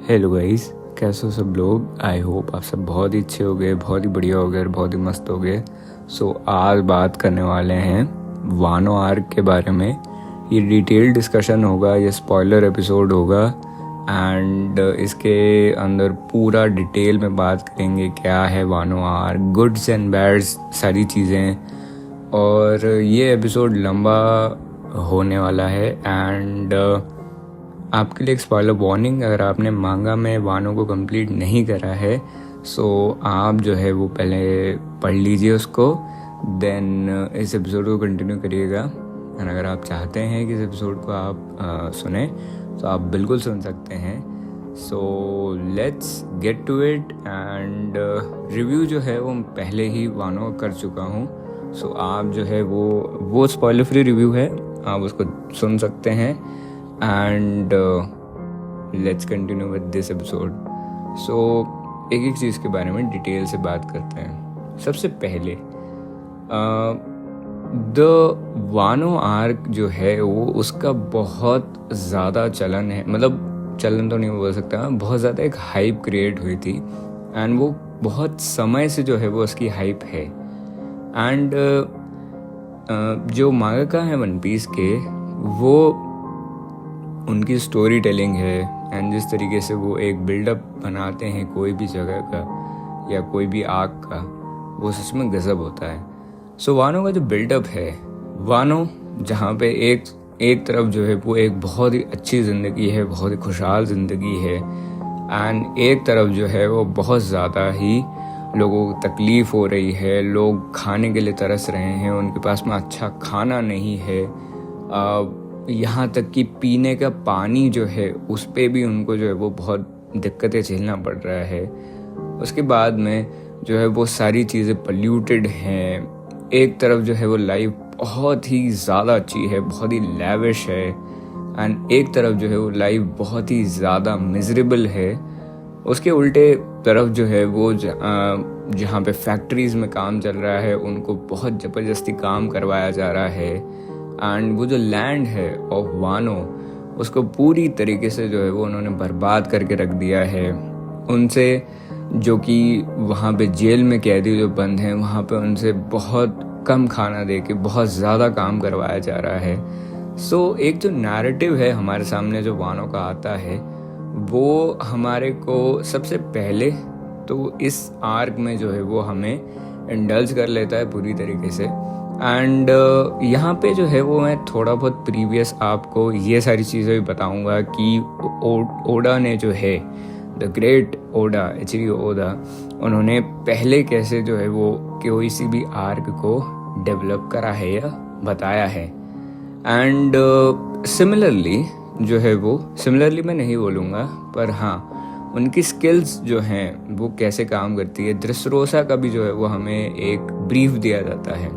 Hello guys, कैसे हो सब लोग। आई होप आप सब बहुत ही अच्छे हो गए, बहुत ही बढ़िया हो गए और बहुत ही मस्त हो गए। सो आज बात करने वाले हैं वानो आर्क के बारे में। ये डिटेल डिस्कशन होगा, ये स्पॉइलर एपिसोड होगा एंड इसके अंदर पूरा डिटेल में बात करेंगे क्या है वानो आर्क, गुड्स एंड बैड्स, सारी चीज़ें। और ये एपिसोड लंबा होने वाला है एंड आपके लिए एक स्पॉइलर वार्निंग, अगर आपने मांगा में वानो को कंप्लीट नहीं करा है सो आप जो है वो पहले पढ़ लीजिए उसको, देन इस एपिसोड को कंटिन्यू करिएगा। और अगर आप चाहते हैं कि इस एपिसोड को आप सुने तो आप बिल्कुल सुन सकते हैं। So let's get to it and review जो है वो पहले ही वानो कर चुका हूँ। सो आप जो है वो स्पॉइलर फ्री रिव्यू है, आप उसको सुन सकते हैं and let's continue with this episode. So एक एक चीज़ के बारे में डिटेल से बात करते हैं। सबसे पहले द वानो आर्क जो है वो उसका बहुत ज़्यादा चलन है, मतलब चलन तो नहीं बोल सकता, बहुत ज़्यादा एक हाइप क्रिएट हुई थी एंड वो बहुत समय से जो है वो उसकी हाइप है। एंड जो मांगाका है वन पीस के, वो उनकी स्टोरी टेलिंग है एंड जिस तरीके से वो एक बिल्डअप बनाते हैं कोई भी जगह का या कोई भी आर्क का, वो सच में गजब होता है। सो वानो का जो बिल्डअप है, वानो जहाँ पे एक तरफ जो है वो एक बहुत ही अच्छी ज़िंदगी है, बहुत ही खुशहाल ज़िंदगी है एंड एक तरफ जो है वो बहुत ज़्यादा ही लोगों को तकलीफ़ हो रही है, लोग खाने के लिए तरस रहे हैं, उनके पास में अच्छा खाना नहीं है, यहाँ तक कि पीने का पानी जो है उस पर भी उनको जो है वो बहुत दिक्कतें झेलना पड़ रहा है। उसके बाद में जो है वो सारी चीज़ें पल्यूटेड हैं। एक तरफ जो है वो लाइफ बहुत ही ज़्यादा अच्छी है, बहुत ही लैविश है एंड एक तरफ जो है वो लाइफ बहुत ही ज़्यादा मिजरेबल है। उसके उल्टे तरफ जो है वो जहाँ पे फैक्ट्रीज़ में काम चल रहा है उनको बहुत ज़बरदस्ती काम करवाया जा रहा है एंड वो जो लैंड है ऑफ वानो उसको पूरी तरीके से जो है वो उन्होंने बर्बाद करके रख दिया है। उनसे जो कि वहाँ पे जेल में कैदी जो बंद हैं वहाँ पे उनसे बहुत कम खाना दे के बहुत ज़्यादा काम करवाया जा रहा है। सो एक जो नैरेटिव है हमारे सामने जो वानो का आता है वो हमारे को सबसे पहले तो इस आर्क में जो है वो हमें इंडल्ज कर लेता है पूरी तरीके से एंड यहाँ पे जो है वो मैं थोड़ा बहुत प्रीवियस आपको ये सारी चीज़ें भी बताऊंगा कि ओडा ने जो है the great Oda, HG. Oda, उन्होंने पहले कैसे जो है वो कोई सी भी आर्क को डेवलप करा है या बताया है। एंड सिमिलरली जो है वो, सिमिलरली मैं नहीं बोलूँगा पर हाँ उनकी स्किल्स जो हैं वो कैसे काम करती है, ड्रेसरोसा का भी जो है वो हमें एक ब्रीफ दिया जाता है।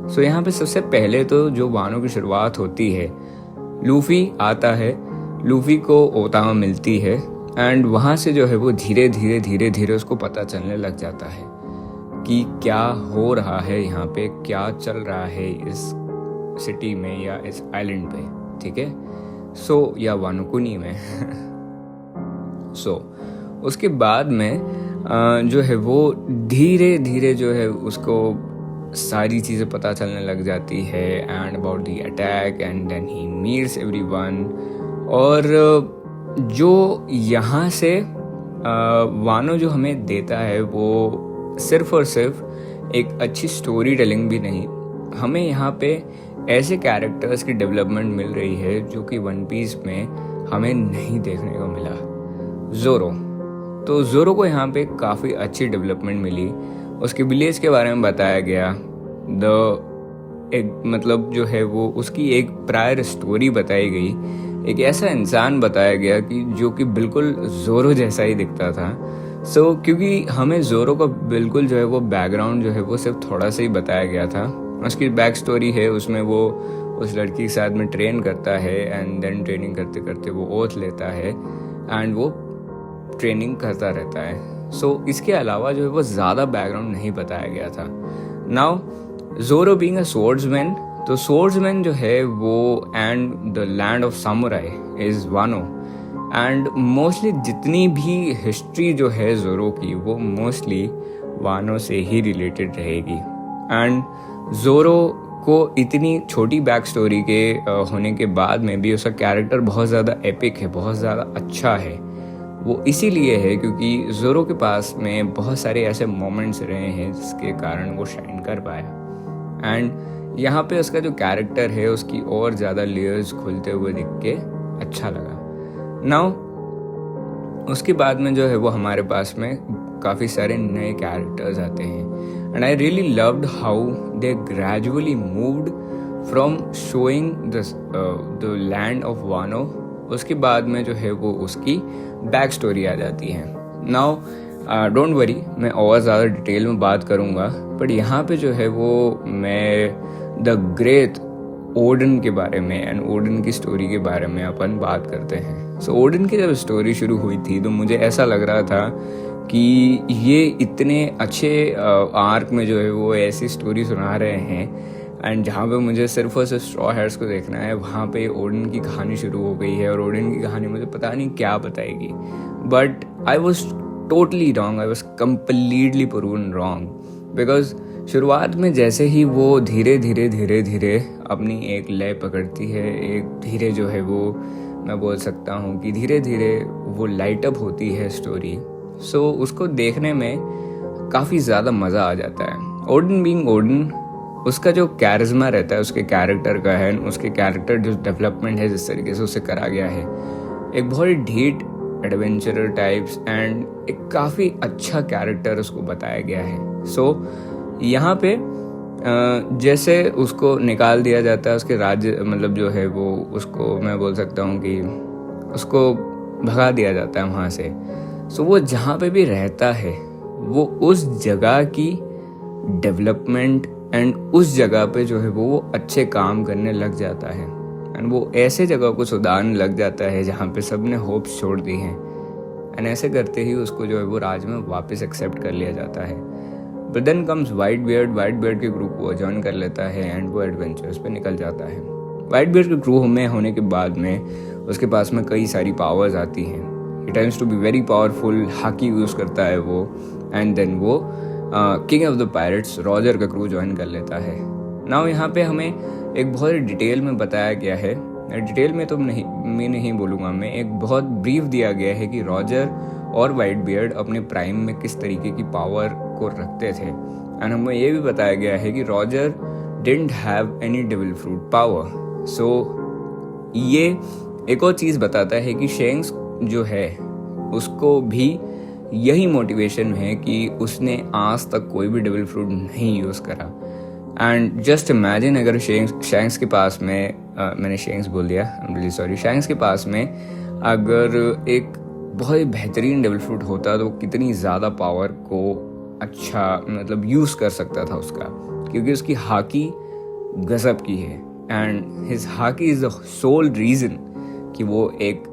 सो यहाँ पे सबसे पहले तो जो वानो की शुरुआत होती है, लूफी आता है, लूफी को ओतामा मिलती है एंड वहाँ से जो है वो धीरे धीरे उसको पता चलने लग जाता है कि क्या हो रहा है यहाँ पे, क्या चल रहा है इस सिटी में या इस आइलैंड पे, ठीक है। सो या वानोकुनी में सो उसके बाद में जो है वो धीरे धीरे जो है उसको सारी चीज़ें पता चलने लग जाती है and about the attack and then he meets everyone. और जो यहाँ से वानो जो हमें देता है वो सिर्फ और सिर्फ एक अच्छी स्टोरी टेलिंग भी नहीं, हमें यहाँ पे ऐसे कैरेक्टर्स की डेवलपमेंट मिल रही है जो कि वन पीस में हमें नहीं देखने को मिला। ज़ोरो को यहाँ पे काफ़ी अच्छी डेवलपमेंट मिली, उसके विलेज के बारे में बताया गया, एक मतलब जो है वो उसकी एक प्रायर स्टोरी बताई गई, एक ऐसा इंसान बताया गया कि जो कि बिल्कुल ज़ोरो जैसा ही दिखता था। सो क्योंकि हमें ज़ोरो का बिल्कुल जो है वो बैकग्राउंड जो है वो सिर्फ थोड़ा सा ही बताया गया था। उसकी बैक स्टोरी है, उसमें वो उस लड़की के साथ में ट्रेन करता है एंड देन ट्रेनिंग करते करते वो ओथ लेता है एंड वो ट्रेनिंग करता रहता है। सो इसके अलावा जो है वो ज़्यादा बैकग्राउंड नहीं बताया गया था। नाउ ज़ोरो बीइंग अ स्वर्ड्समैन, तो स्वर्ड्समैन जो है वो and the land of samurai is वानो, and mostly जितनी भी हिस्ट्री जो है ज़ोरो की वो मोस्टली वानो से ही रिलेटेड रहेगी। एंड ज़ोरो को इतनी छोटी बैक स्टोरी के होने के बाद में भी उसका कैरेक्टर बहुत ज़्यादा एपिक है, बहुत ज़्यादा अच्छा है। वो इसीलिए है क्योंकि ज़ोरो के पास में बहुत सारे ऐसे मोमेंट्स रहे हैं जिसके कारण वो शाइन कर पाया। एंड यहाँ पे उसका जो कैरेक्टर है उसकी और ज़्यादा लेयर्स खुलते हुए दिख के अच्छा लगा। नाउ उसके बाद में जो है वो हमारे पास में काफ़ी सारे नए कैरेक्टर्स आते हैं। And I really loved how they gradually moved from showing the land of Wano. उसके बाद में जो है वो उसकी बैक स्टोरी आ जाती है। नाउ डोंट वरी, मैं और ज़्यादा डिटेल में बात करूँगा, बट यहाँ पे जो है वो मैं द ग्रेट ओडन के बारे में एंड ओडन की स्टोरी के बारे में अपन बात करते हैं। सो ओडन की जब स्टोरी शुरू हुई थी तो मुझे ऐसा लग रहा था कि ये इतने अच्छे आर्क में जो है वो ऐसी स्टोरी सुना रहे हैं एंड जहाँ पे मुझे सिर्फ और सिर्फ स्ट्रॉ हेयर्स को देखना है, वहाँ पे ओडन की कहानी शुरू हो गई है और ओडन की कहानी मुझे पता नहीं क्या बताएगी। But I was totally wrong, I was completely proven wrong, because शुरुआत में जैसे ही वो धीरे धीरे अपनी एक लय पकड़ती है, एक धीरे जो है वो मैं बोल सकता हूँ कि धीरे धीरे वो लाइट अप होती है स्टोरी। सो उसको देखने में काफ़ी ज़्यादा मज़ा आ जाता है। ओडन बीइंग ओडन, उसका जो कैरिज्मा रहता है उसके कैरेक्टर का है, उसके कैरेक्टर जो डेवलपमेंट है जिस तरीके से उसे करा गया है, एक बहुत ही ढीठ एडवेंचरर टाइप्स एंड एक काफ़ी अच्छा कैरेक्टर उसको बताया गया है। सो यहाँ पे जैसे उसको निकाल दिया जाता है उसके राज्य, मतलब जो है वो उसको मैं बोल सकता हूँ कि उसको भगा दिया जाता है वहाँ से। सो वो जहाँ पे भी रहता है वो उस जगह की डेवलपमेंट एंड उस जगह पे जो है वो अच्छे काम करने लग जाता है एंड वो ऐसे जगह को सुधारने लग जाता है जहाँ पे सब ने होप्स छोड़ दी हैं। एंड ऐसे करते ही उसको जो है वो राज में वापस एक्सेप्ट कर लिया जाता है। But then comes white beard के ग्रुप को ज्वाइन कर लेता है एंड वो एडवेंचर्स पे निकल जाता है। वाइट बियर्ड के ग्रुप में होने के बाद में उसके पास में कई सारी पावर्स आती हैं। He tends to be very powerful, haki use करता है वो, एंड देन वो king of the pirates Roger का क्रू ज्वाइन कर लेता है। नाउ यहाँ पे हमें एक बहुत डिटेल में बताया गया है, डिटेल में तो नहीं बोलूँगा मैं, एक बहुत ब्रीफ दिया गया है कि रॉजर और वाइट बियर्ड अपने प्राइम में किस तरीके की पावर को रखते थे। एंड हमें ये भी बताया गया है कि Roger didn't have any devil fruit power. So ये एक और चीज़ बताता है कि शेंक्स जो है उसको भी यही मोटिवेशन है कि उसने आज तक कोई भी डेविल फ्रूट नहीं यूज़ करा। एंड जस्ट इमेजिन अगर शैंक्स के पास में मैंने शेंक्स बोल दिया, आई एम रियली सॉरी, शैंक्स के पास में अगर एक बहुत ही बेहतरीन डेविल फ्रूट होता तो कितनी ज़्यादा पावर को अच्छा मतलब यूज़ कर सकता था उसका, क्योंकि उसकी हाकी गजब की है and his hockey is the soul reason कि वो एक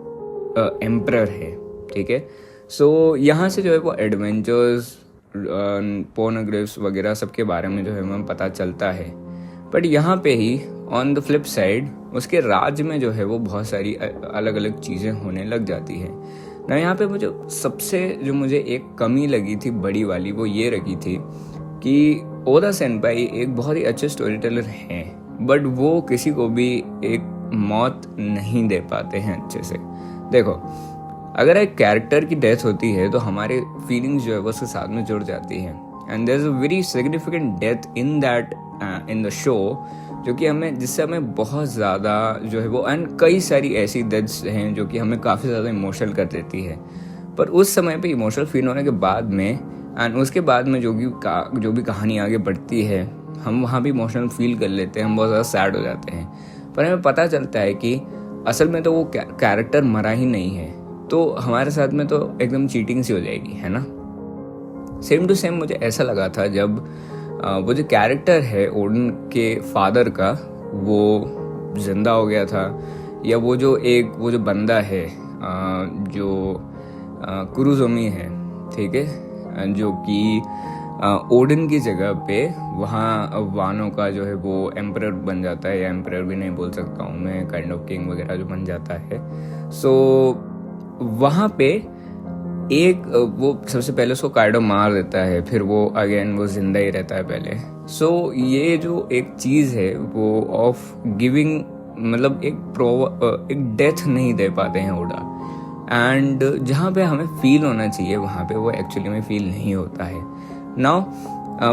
एम्परर है। ठीक है, सो यहाँ से जो है वो एडवेंचर्स, पोर्नोग्राफ्स वगैरह सबके बारे में जो है हमें पता चलता है। बट यहाँ पे ही ऑन द फ्लिप साइड उसके राज्य में जो है वो बहुत सारी अलग अलग चीज़ें होने लग जाती हैं ना। यहाँ पे मुझे एक कमी लगी थी बड़ी वाली, वो ये रखी थी कि ओदा सेनपाई एक बहुत ही अच्छे स्टोरी टेलर हैं, बट वो किसी को भी एक मौत नहीं दे पाते हैं अच्छे से। देखो, अगर एक कैरेक्टर की डेथ होती है तो हमारे फीलिंग्स जो है वो उसके साथ में जुड़ जाती हैं and there is a very significant death in the show, जो कि जिससे हमें बहुत ज़्यादा जो है वो, एंड कई सारी ऐसी डेथ्स हैं जो कि हमें काफ़ी ज़्यादा इमोशनल कर देती है। पर उस समय पे इमोशनल फील होने के बाद में एंड उसके बाद में जो भी कहानी आगे बढ़ती है हम वहाँ भी इमोशनल फील कर लेते हैं, हम बहुत ज़्यादा सैड हो जाते हैं। पर हमें पता चलता है कि असल में तो वो कैरेक्टर मरा ही नहीं है, तो हमारे साथ में तो एकदम चीटिंग सी हो जाएगी, है ना। सेम टू सेम मुझे ऐसा लगा था जब वो जो कैरेक्टर है ओडन के फादर का वो जिंदा हो गया था, या वो जो बंदा है जो कुरुजोमी है, ठीक है, जो कि ओडन की जगह पे वहाँ वानो का जो है वो एम्परर बन जाता है, या एम्परर भी नहीं बोल सकता हूँ मैं, काइंड ऑफ किंग वगैरह जो बन जाता है। सो वहाँ पे एक वो सबसे पहले उसको कार्डो मार देता है, फिर वो अगेन वो जिंदा ही रहता है पहले। सो ये जो एक चीज़ है वो ऑफ गिविंग, मतलब एक डेथ नहीं दे पाते हैं ओडा, एंड जहाँ पे हमें फील होना चाहिए वहाँ पे वो एक्चुअली में फील नहीं होता है। नाउ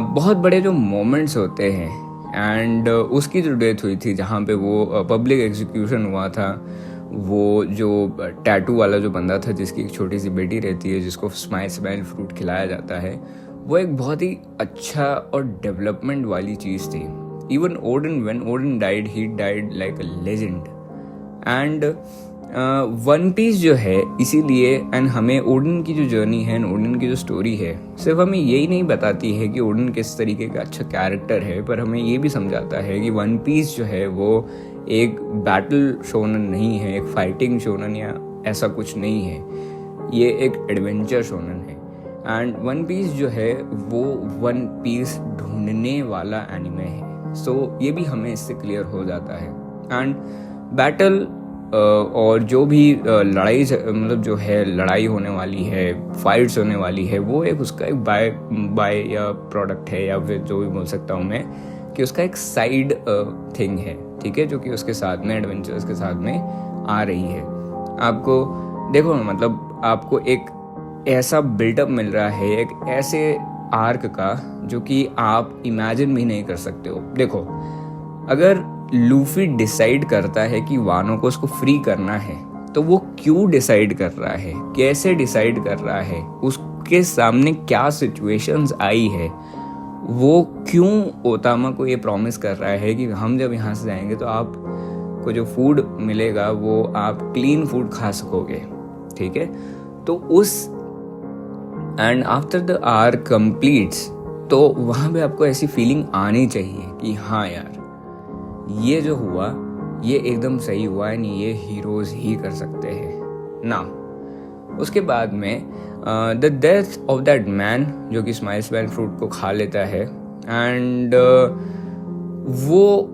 बहुत बड़े जो मोमेंट्स होते हैं, एंड उसकी जो डेथ हुई थी जहाँ पे वो पब्लिक एग्जीक्यूशन हुआ था, वो जो टैटू वाला जो बंदा था जिसकी एक छोटी सी बेटी रहती है जिसको स्माइल फ्रूट खिलाया जाता है, वो एक बहुत ही अच्छा और डेवलपमेंट वाली चीज़ थी। Even Oden, when Oden died, he died like a legend. And वन पीस जो है इसीलिए, एंड हमें ओडन की जो जर्नी है, ओडन की जो स्टोरी है, सिर्फ हमें यही नहीं बताती है कि ओडन किस तरीके का अच्छा कैरेक्टर है, पर हमें ये भी समझाता है कि वन पीस जो है वो एक बैटल शोनन नहीं है, एक फाइटिंग शोनन या ऐसा कुछ नहीं है, ये एक एडवेंचर शोनन है। एंड वन पीस जो है वो वन पीस ढूंढने वाला एनिमे है। सो ये भी हमें इससे क्लियर हो जाता है। एंड बैटल और जो भी लड़ाई, मतलब जो है लड़ाई होने वाली है, फाइट्स होने वाली है, वो एक उसका एक बाय या प्रोडक्ट है, या फिर जो भी बोल सकता हूँ मैं कि उसका एक साइड थिंग है, ठीक है, जो कि उसके साथ में एडवेंचर्स के साथ में आ रही है। आपको देखो, मतलब आपको एक ऐसा बिल्डअप मिल रहा है, एक ऐसे आर्क का जो कि आप इमेजिन भी नहीं कर सकते हो। देखो, अगर लूफी डिसाइड करता है कि वानो को उसको फ्री करना है, तो वो क्यों डिसाइड कर रहा है, कैसे डिसाइड कर रहा है, उसके सामने क्या सिचुएशंस आई है, वो क्यों ओतामा को ये प्रॉमिस कर रहा है कि हम जब यहाँ से जाएंगे तो आप को जो फूड मिलेगा वो आप क्लीन फूड खा सकोगे, ठीक है। तो उस and after the arc completes, तो वहाँ पे आपको ऐसी फीलिंग आनी चाहिए कि हाँ यार, ये जो हुआ ये एकदम सही हुआ है, नहीं ये हीरोज ही कर सकते हैं ना। उसके बाद में the death of that man, जो कि स्माइल फ्रूट को खा लेता है, एंड वो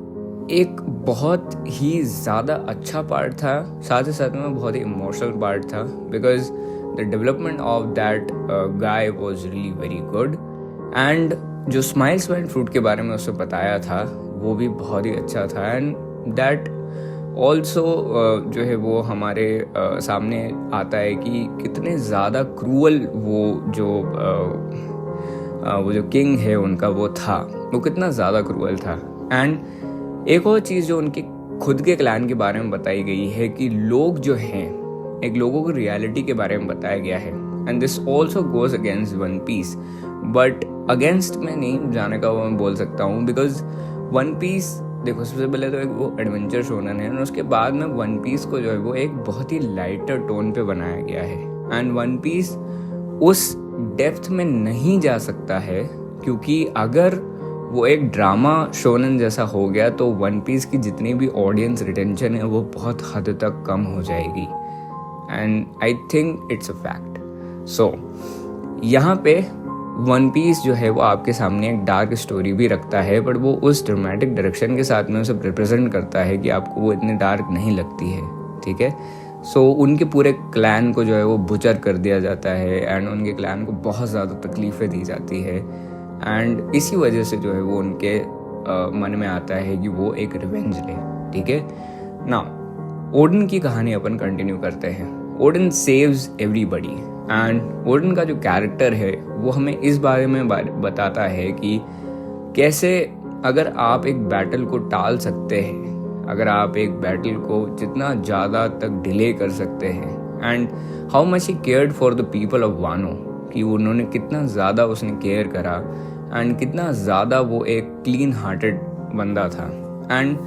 एक बहुत ही ज़्यादा अच्छा पार्ट था, साथ ही साथ में बहुत ही इमोशनल पार्ट था, because the development of that guy was really very good. And जो स्माइल फ्रूट के बारे में उससे बताया था वो भी बहुत ही अच्छा था। एंड दैट ऑल्सो जो है वो हमारे सामने आता है कि कितने ज़्यादा क्रूअल वो जो किंग है उनका वो था, वो कितना ज़्यादा क्रूअल था। एंड एक और चीज़ जो उनके खुद के क्लैन के बारे में बताई गई है कि लोग जो हैं, एक लोगों की रियलिटी के बारे में बताया गया है। And this also goes against वन पीस, बट अगेंस्ट में नहीं जाने का वो मैं बोल सकता हूँ, बिकॉज वन पीस, देखो सबसे पहले तो एक वो एडवेंचर शोनन है, और उसके बाद में वन पीस को जो है वो एक बहुत ही लाइटर टोन पे बनाया गया है। एंड वन पीस उस डेप्थ में नहीं जा सकता है, क्योंकि अगर वो एक ड्रामा शोनन जैसा हो गया तो वन पीस की जितनी भी ऑडियंस रिटेंशन है वो बहुत हद तक कम हो जाएगी। And I think it's a fact. So यहाँ पे वन पीस जो है वो आपके सामने एक डार्क स्टोरी भी रखता है, बट वो उस ड्रामेटिक डायरेक्शन के साथ में उसे रिप्रेजेंट करता है कि आपको वो इतनी डार्क नहीं लगती है, ठीक है। सो उनके पूरे क्लैन को जो है वो बुचर कर दिया जाता है, एंड उनके क्लैन को बहुत ज़्यादा तकलीफ़ें दी जाती है, एंड इसी वजह से जो है वो उनके मन में आता है कि वो एक रिवेंज ले, ठीक है ना। ओडन की कहानी अपन कंटिन्यू करते हैं। Odean saves everybody, and Odean का जो कैरेक्टर है वो हमें इस बारे में बताता है कि कैसे अगर आप एक बैटल को टाल सकते हैं, अगर आप एक बैटल को जितना ज़्यादा तक डिले कर सकते हैं, and how much he cared for the people of Wano, कि उन्होंने कितना ज़्यादा उसने केयर करा, एंड कितना ज़्यादा वो एक क्लीन हार्टेड बंदा था। एंड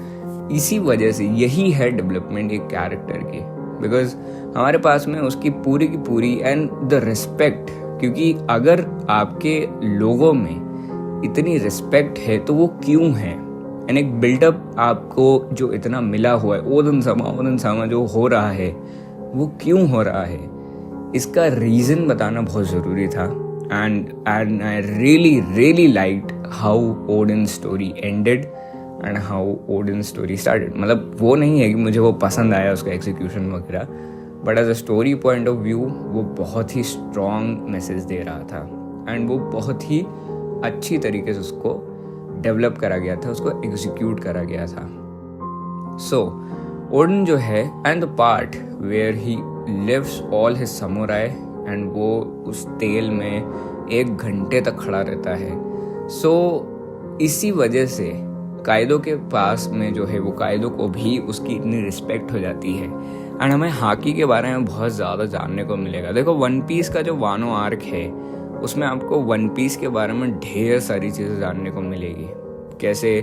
इसी वजह से यही है डेवलपमेंट एक कैरेक्टर की, बिकॉज हमारे पास में उसकी पूरी की पूरी एंड द रिस्पेक्ट, क्योंकि अगर आपके लोगों में इतनी रिस्पेक्ट है तो वो क्यों है, एंड एक बिल्डअप आपको जो इतना मिला हुआ है, ओदन सामा जो हो रहा है वो क्यों हो रहा है, इसका रीज़न बताना बहुत ज़रूरी था। And I really liked how Odean story ended and how Odean story started. मतलब वो नहीं है कि मुझे वो पसंद आया उसका एग्जीक्यूशन वगैरह, but as a story point of view वो बहुत ही स्ट्रॉन्ग मैसेज दे रहा था एंड वो बहुत ही अच्छी तरीके से उसको डेवलप करा गया था, उसको एग्जीक्यूट करा गया था. सो ओडन जो है and the part where he lives all his samurai and वो उस तेल में 1 घंटे तक खड़ा रहता है. सो इसी वजह से कायदो के पास में जो है वो कायदो को भी उसकी इतनी रिस्पेक्ट हो जाती है. एंड हमें हाकी के बारे में बहुत ज़्यादा जानने को मिलेगा. देखो वन पीस का जो वानो आर्क है उसमें आपको वन पीस के बारे में ढेर सारी चीज़ें जानने को मिलेगी. कैसे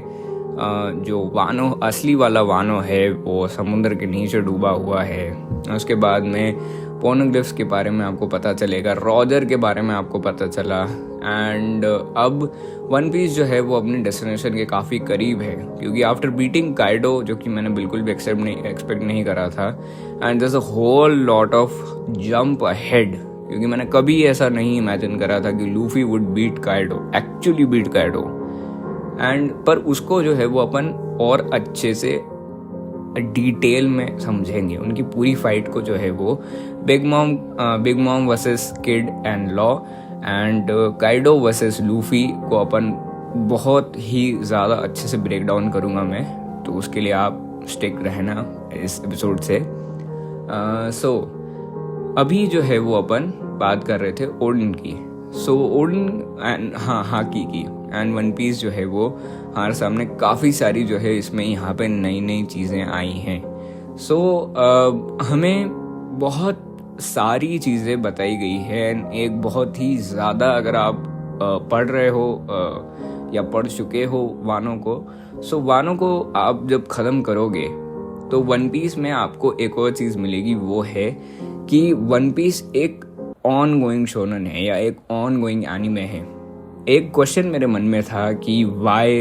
जो वानो असली वाला वानो है वो समुद्र के नीचे डूबा हुआ है. उसके बाद में पोनोग्लिफ्स के बारे में आपको पता चलेगा, रॉजर के बारे में आपको पता चला. एंड अब वन पीस जो है वो अपने डेस्टिनेशन के काफ़ी करीब है क्योंकि आफ्टर बीटिंग काइडो, जो कि मैंने बिल्कुल भी एक्सपेक्ट नहीं करा था, and there is a whole lot of jump ahead क्योंकि मैंने कभी ऐसा नहीं इमेजिन करा था कि Luffy would beat Kaido, actually beat Kaido. And पर उसको जो है वो अपन और अच्छे से डिटेल में समझेंगे. उनकी पूरी फाइट को जो है वो big Mom versus Kid and Law and Kaido versus Luffy को अपन बहुत ही ज़्यादा अच्छे से ब्रेक डाउन करूँगा मैं. तो उसके लिए आप स्टिक रहना इस एपिसोड से. सो अभी जो है वो अपन बात कर रहे थे ओडन की. सो ओडन एंड हाकी की एंड वन पीस जो है वो हमारे सामने काफ़ी सारी जो है इसमें यहाँ पे नई नई चीज़ें आई हैं. सो हमें बहुत सारी चीज़ें बताई गई हैं. एक बहुत ही ज़्यादा अगर आप पढ़ रहे हो या पढ़ चुके हो वानों को, सो वानों को आप जब ख़त्म करोगे तो वन पीस में आपको एक और चीज़ मिलेगी. वो है कि वन पीस एक ऑन गोइंग शोनन है या एक ऑन गोइंग एनिमे है. एक क्वेश्चन मेरे मन में था कि why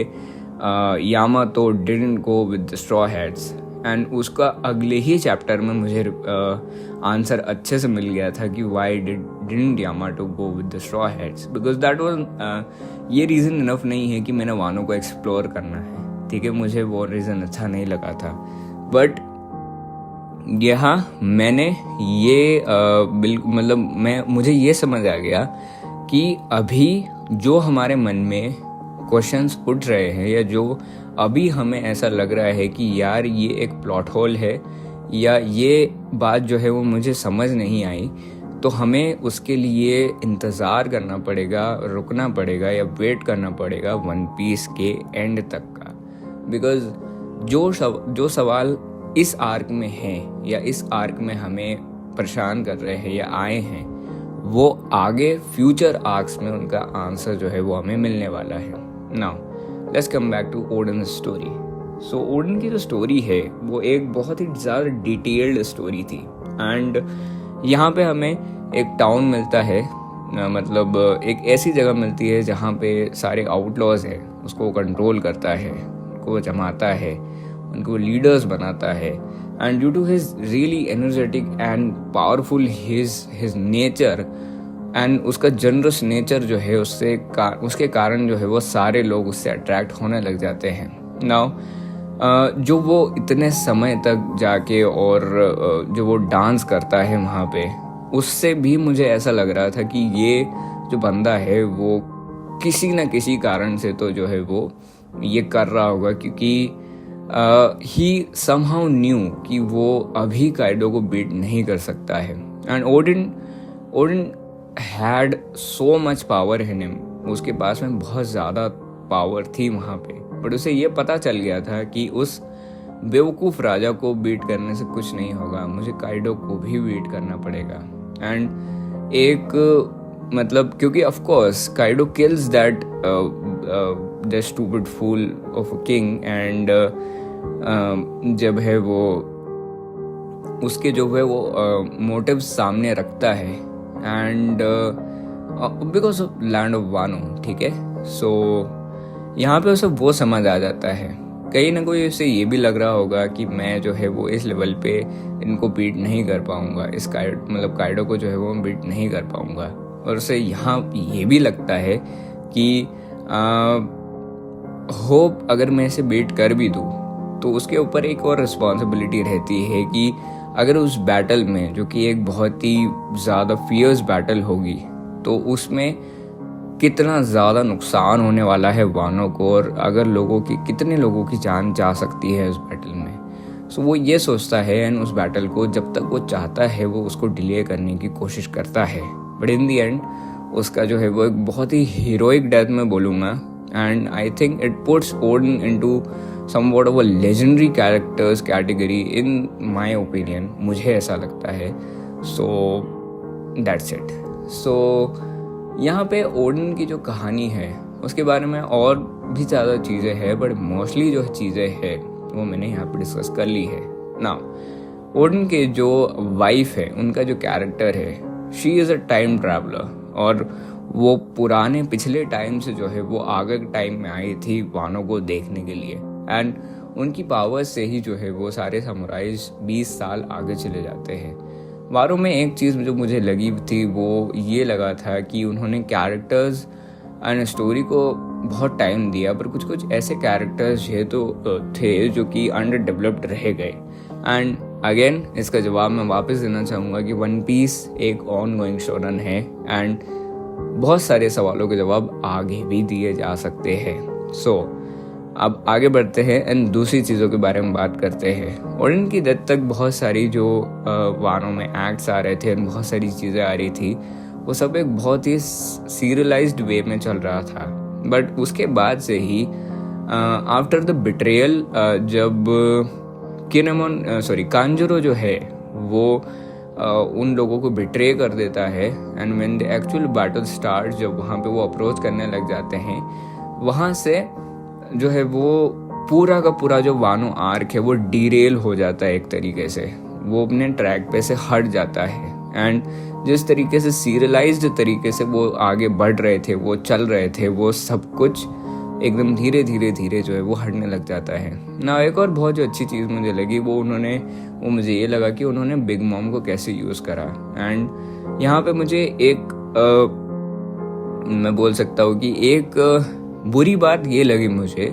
Yamato didn't go with the Straw hats, and उसका अगले ही चैप्टर में मुझे आंसर अच्छे से मिल गया था कि Y didn't Yamato go with the Straw hats, because that was ये रीज़न इनफ नहीं है कि मैंने वानों को एक्सप्लोर करना है. ठीक है, मुझे वो रीज़न अच्छा नहीं लगा था. बट यहाँ मैंने ये मुझे ये समझ आ गया कि अभी जो हमारे मन में क्वेश्चंस उठ रहे हैं या जो अभी हमें ऐसा लग रहा है कि यार ये एक प्लॉट होल है या ये बात जो है वो मुझे समझ नहीं आई, तो हमें उसके लिए इंतज़ार करना पड़ेगा, रुकना पड़ेगा या वेट करना पड़ेगा वन पीस के एंड तक का. बिकॉज जो सवाल इस आर्क में हैं या इस आर्क में हमें परेशान कर रहे हैं या आए हैं, वो आगे फ्यूचर आर्क्स में उनका आंसर जो है वो हमें मिलने वाला है. Now let's come back to Oden story. So Oden की जो स्टोरी है वो एक बहुत ही ज़्यादा डिटेल्ड स्टोरी थी. एंड यहाँ पे हमें एक टाउन मिलता है, मतलब एक ऐसी जगह मिलती है जहाँ पे सारे आउटलॉज है, उसको कंट्रोल करता है, उनको जमाता है, उनको लीडर्स बनाता है. And due to his really energetic and powerful his nature and उसका जनरस नेचर जो है उसके कारण जो है वो सारे लोग उससे अट्रैक्ट होने लग जाते हैं. नाउ जो वो इतने समय तक जाके और जो वो डांस करता है वहाँ पे, उससे भी मुझे ऐसा लग रहा था कि ये जो बंदा है वो किसी न किसी कारण से तो जो है वो ये कर रहा होगा, क्योंकि ही समहाउ न्यू कि वो अभी काइडो को बीट नहीं कर सकता है. And Odin had so much power in him, उसके पास में बहुत ज़्यादा पावर थी वहाँ पे. बट उसे ये पता चल गया था कि उस बेवकूफ़ राजा को बीट करने से कुछ नहीं होगा, मुझे काइडो को भी बीट करना पड़ेगा. एंड एक मतलब क्योंकि of course Kaido kills that the stupid fool of a king. And जब है वो उसके जो है वो मोटिव सामने रखता है and because of land of Wano. ठीक है, सो यहाँ पे उसे वो समझ आ जाता है, कहीं ना कोई उसे ये भी लग रहा होगा कि मैं जो है वो इस लेवल पे इनको बीट नहीं कर पाऊंगा, इस काइडो को जो है वो बीट नहीं कर पाऊंगा. और उसे यहाँ ये भी लगता है कि होप अगर मैं इसे बीट कर भी दूँ तो उसके ऊपर एक और रिस्पॉन्सिबिलिटी रहती है कि अगर उस बैटल में, जो कि एक बहुत ही ज़्यादा फियर्स बैटल होगी, तो उसमें कितना ज़्यादा नुकसान होने वाला है वानों को, और अगर कितने लोगों की जान जा सकती है उस बैटल में। सो वो ये सोचता है एंड उस बैटल को जब तक वो चाहता है वो उसको डिले करने की कोशिश करता है, बट इन दी एंड उसका जो है वो एक बहुत ही हीरोइक डेथ में बोलूँगा। And I think it puts Odean into somewhat of a legendary characters category in my opinion, मुझे ऐसा लगता है। So that's it. सो यहाँ पे ओडन की जो कहानी है उसके बारे में और भी ज़्यादा चीज़ें हैं, बट मोस्टली जो चीज़ें हैं वो मैंने यहाँ पे डिस्कस कर ली है ना। ओडन के जो वाइफ है, उनका जो कैरेक्टर है, she is a time traveller, और वो पुराने पिछले टाइम से जो है वो आगे टाइम में आई थी वानों को देखने के लिए। एंड उनकी पावर्स से ही जो है वो सारे समुराइज 20 साल आगे चले जाते हैं। वारों में एक चीज़ जो मुझे लगी थी वो ये लगा था कि उन्होंने कैरेक्टर्स एंड स्टोरी को बहुत टाइम दिया, पर कुछ कुछ ऐसे कैरेक्टर्स थे जो कि अंडर डेवलप्ड रह गए। एंड अगेन इसका जवाब मैं वापस देना चाहूँगा कि वन पीस एक ऑन गोइंग शोनन है एंड बहुत सारे सवालों के जवाब आगे भी दिए जा सकते हैं। सो अब आगे बढ़ते हैं एंड दूसरी चीज़ों के बारे में बात करते हैं। ओडन की डेथ तक बहुत सारी जो वानों में एक्ट्स आ रहे थे, बहुत सारी चीज़ें आ रही थी, वो सब एक बहुत ही सीरियलाइज्ड वे में चल रहा था। बट उसके बाद से ही आफ्टर द बिट्रेयल, जब कांजूरो जो है वो उन लोगों को बिट्रे कर देता है and when the actual battle start, जब वहाँ पे वो अप्रोच करने लग जाते हैं, वहाँ से जो है वो पूरा का पूरा जो वानो आर्क है वो डीरेल हो जाता है एक तरीके से, वो अपने ट्रैक पे से हट जाता है। एंड जिस तरीके से सीरियलाइज्ड तरीके से वो आगे बढ़ रहे थे, वो चल रहे थे, वो सब कुछ एकदम धीरे धीरे जो है वो हटने लग जाता है ना। एक और बहुत जो अच्छी चीज़ मुझे लगी वो मुझे ये लगा कि उन्होंने बिग मॉम को कैसे यूज़ करा। एंड यहाँ पे मुझे मैं बोल सकता हूँ कि एक बुरी बात ये लगी मुझे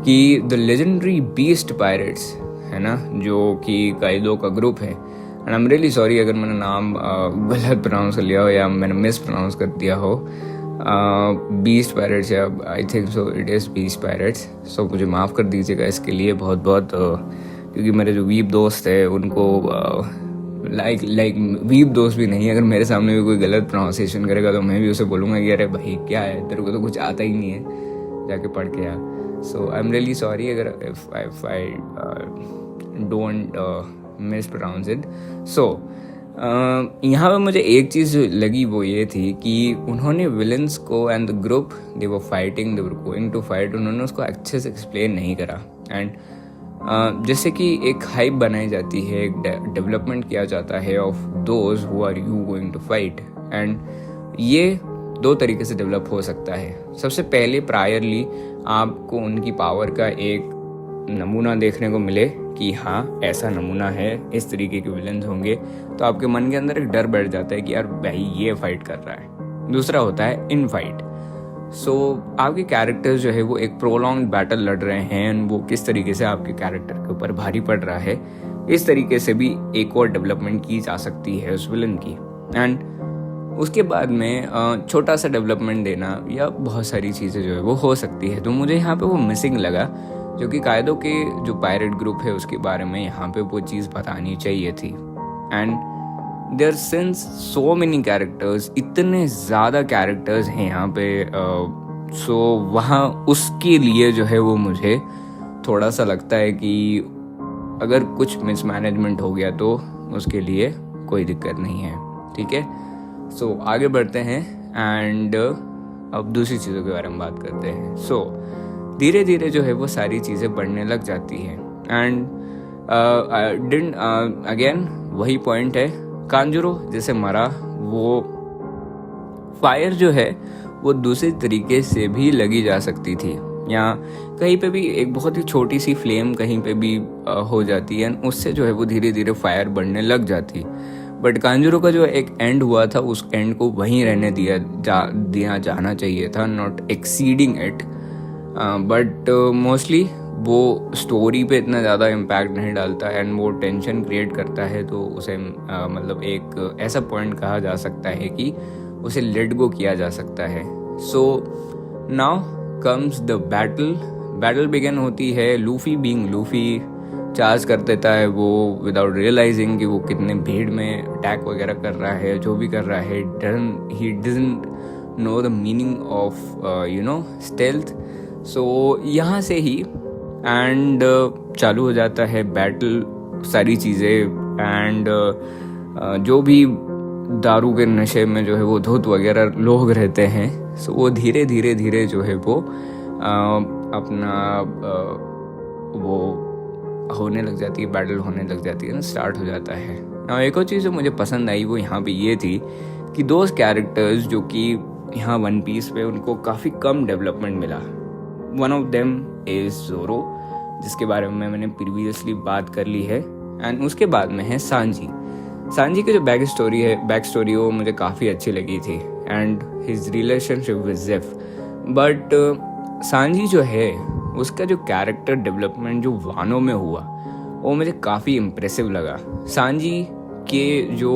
कि द लेजेंडरी बीस्ट पायरेट्स है ना, जो कि काइदो का ग्रुप है, and I am really sorry अगर मैंने नाम गलत प्रोनाउंस कर लिया हो या मैंने मिस प्रोनाउंस कर दिया हो। बीस्ट पायरेट्स, या I think so it is beast pirates. So मुझे माफ़ कर दीजिएगा इसके लिए बहुत बहुत, क्योंकि मेरे जो वीप दोस्त है उनको लाइक वीप दोस्त भी नहीं, अगर मेरे सामने भी कोई गलत प्रोनाउंसिएशन करेगा तो मैं भी उसे बोलूँगा कि अरे भाई क्या है, तेरे को तो कुछ आता ही नहीं है, जाके पढ़ के आ। So I am really sorry अगर if I don't mispronounce it. So यहाँ पे मुझे एक चीज़ लगी वो ये थी कि उन्होंने विलन्स को and the group they were going to fight, उन्होंने उसको अच्छे से एक्सप्लेन नहीं करा। एंड जैसे कि एक हाइप बनाई जाती है, एक डेवलपमेंट किया जाता है of those who are you going to fight, and ये दो तरीके से डेवलप हो सकता है। सबसे पहले प्रायरली आपको उनकी पावर का एक नमूना देखने को मिले कि हाँ ऐसा नमूना है, इस तरीके के विलन्स होंगे, तो आपके मन के अंदर एक डर बैठ जाता है कि यार भाई ये फाइट कर रहा है। दूसरा होता है इन फाइट। सो आपके कैरेक्टर्स जो है वो एक प्रोलॉन्ग बैटल लड़ रहे हैं, वो किस तरीके से आपके कैरेक्टर के ऊपर भारी पड़ रहा है, इस तरीके से भी एक और डेवलपमेंट की जा सकती है उस विलन की। एंड उसके बाद में छोटा सा डेवलपमेंट देना या बहुत सारी चीज़ें जो है वो हो सकती है। तो मुझे यहाँ पे वो मिसिंग लगा, जो कि कायदो के जो पायरेट ग्रुप है उसके बारे में यहाँ पे वो चीज़ बतानी चाहिए थी। And there since so many characters, इतने ज़्यादा कैरेक्टर्स हैं यहाँ पे, सो वहाँ उसके लिए जो है वो मुझे थोड़ा सा लगता है कि अगर कुछ मिसमैनेजमेंट हो गया तो उसके लिए कोई दिक्कत नहीं है, ठीक है। सो आगे बढ़ते हैं एंड अब दूसरी चीज़ों के बारे में बात करते हैं। सो धीरे धीरे जो है वो सारी चीज़ें बढ़ने लग जाती हैं। एंड अगेन वही पॉइंट है, कांजूरो जैसे मरा, वो फायर जो है वो दूसरे तरीके से भी लगी जा सकती थी, या कहीं पे भी एक बहुत ही छोटी सी फ्लेम कहीं पे भी हो जाती है, उससे जो है वो धीरे धीरे फायर बढ़ने लग जाती। बट कांजूरो का जो एक एंड हुआ था उस एंड को वहीं रहने दिया जाना चाहिए था, not exceeding it. But mostly वो स्टोरी पे इतना ज़्यादा इम्पैक्ट नहीं डालता एंड वो टेंशन क्रिएट करता है, तो उसे मतलब एक ऐसा पॉइंट कहा जा सकता है कि उसे लेट गो किया जा सकता है। So now comes the battle begin होती है। लूफी बीइंग लूफी चार्ज कर देता है वो विदाउट रियलाइजिंग कि वो कितने भीड़ में अटैक वगैरह कर रहा है, जो भी कर रहा है। He doesn't know the meaning of stealth. So यहाँ से ही एंड चालू हो जाता है बैटल, सारी चीज़ें। एंड जो भी दारू के नशे में जो है वो धूत वगैरह लोग रहते हैं, सो वो धीरे धीरे जो है वो अपना वो होने लग जाती है, बैटल होने लग जाती है ना, स्टार्ट हो जाता है ना। एक और चीज़ जो मुझे पसंद आई वो यहाँ पे ये थी कि दोस्त कैरेक्टर्स जो कि यहाँ वन पीस पे उनको काफ़ी कम डेवलपमेंट मिला। वन ऑफ देम इज ज़ोरो, जिसके बारे में मैंने प्रीवियसली बात कर ली है। एंड उसके बाद में है सांजी की जो बैक स्टोरी वो मुझे काफ़ी अच्छी लगी थी, and his relationship with Jeff. But Sanji जो है उसका जो कैरेक्टर डेवलपमेंट जो वानो में हुआ वो मुझे काफ़ी इम्प्रेसिव लगा। सांजी के जो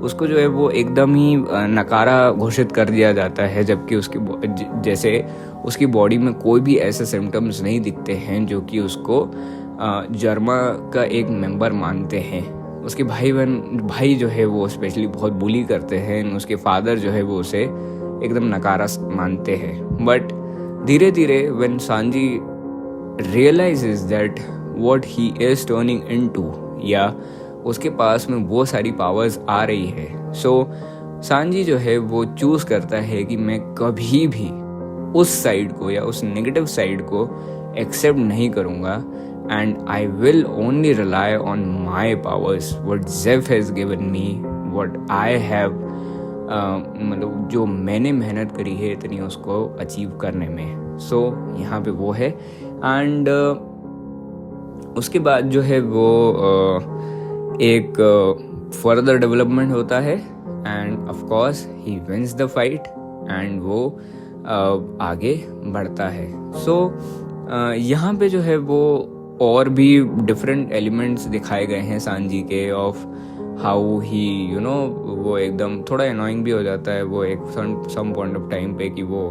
उसको जो है वो एकदम ही नकारा घोषित कर दिया जाता है, जबकि जैसे उसकी बॉडी में कोई भी ऐसे सिम्टम्स नहीं दिखते हैं जो कि उसको जर्मा का एक मेंबर मानते हैं। उसके भाई जो है वो स्पेशली बहुत बुली करते हैं, उसके फादर जो है वो उसे एकदम नकारा मानते हैं। बट धीरे धीरे when Sanji realises that what he is turning into, या उसके पास में वो सारी पावर्स आ रही है, सो सांजी जो है वो चूज करता है कि मैं कभी भी उस साइड को या उस नेगेटिव साइड को एक्सेप्ट नहीं करूँगा, and I will only rely on my powers, what Jeff has given me, what I have मतलब जो मैंने मेहनत करी है इतनी उसको अचीव करने में। सो यहाँ पे वो है। एंड उसके बाद जो है वो एक फर्दर डेवलपमेंट होता है, and of course he wins the fight and वो आगे बढ़ता है। सो यहाँ पे जो है वो और भी डिफरेंट एलिमेंट्स दिखाए गए हैं सांजी के, ऑफ हाउ ही वो एकदम थोड़ा एनोइंग भी हो जाता है वो एक सम पॉइंट ऑफ टाइम पे, कि वो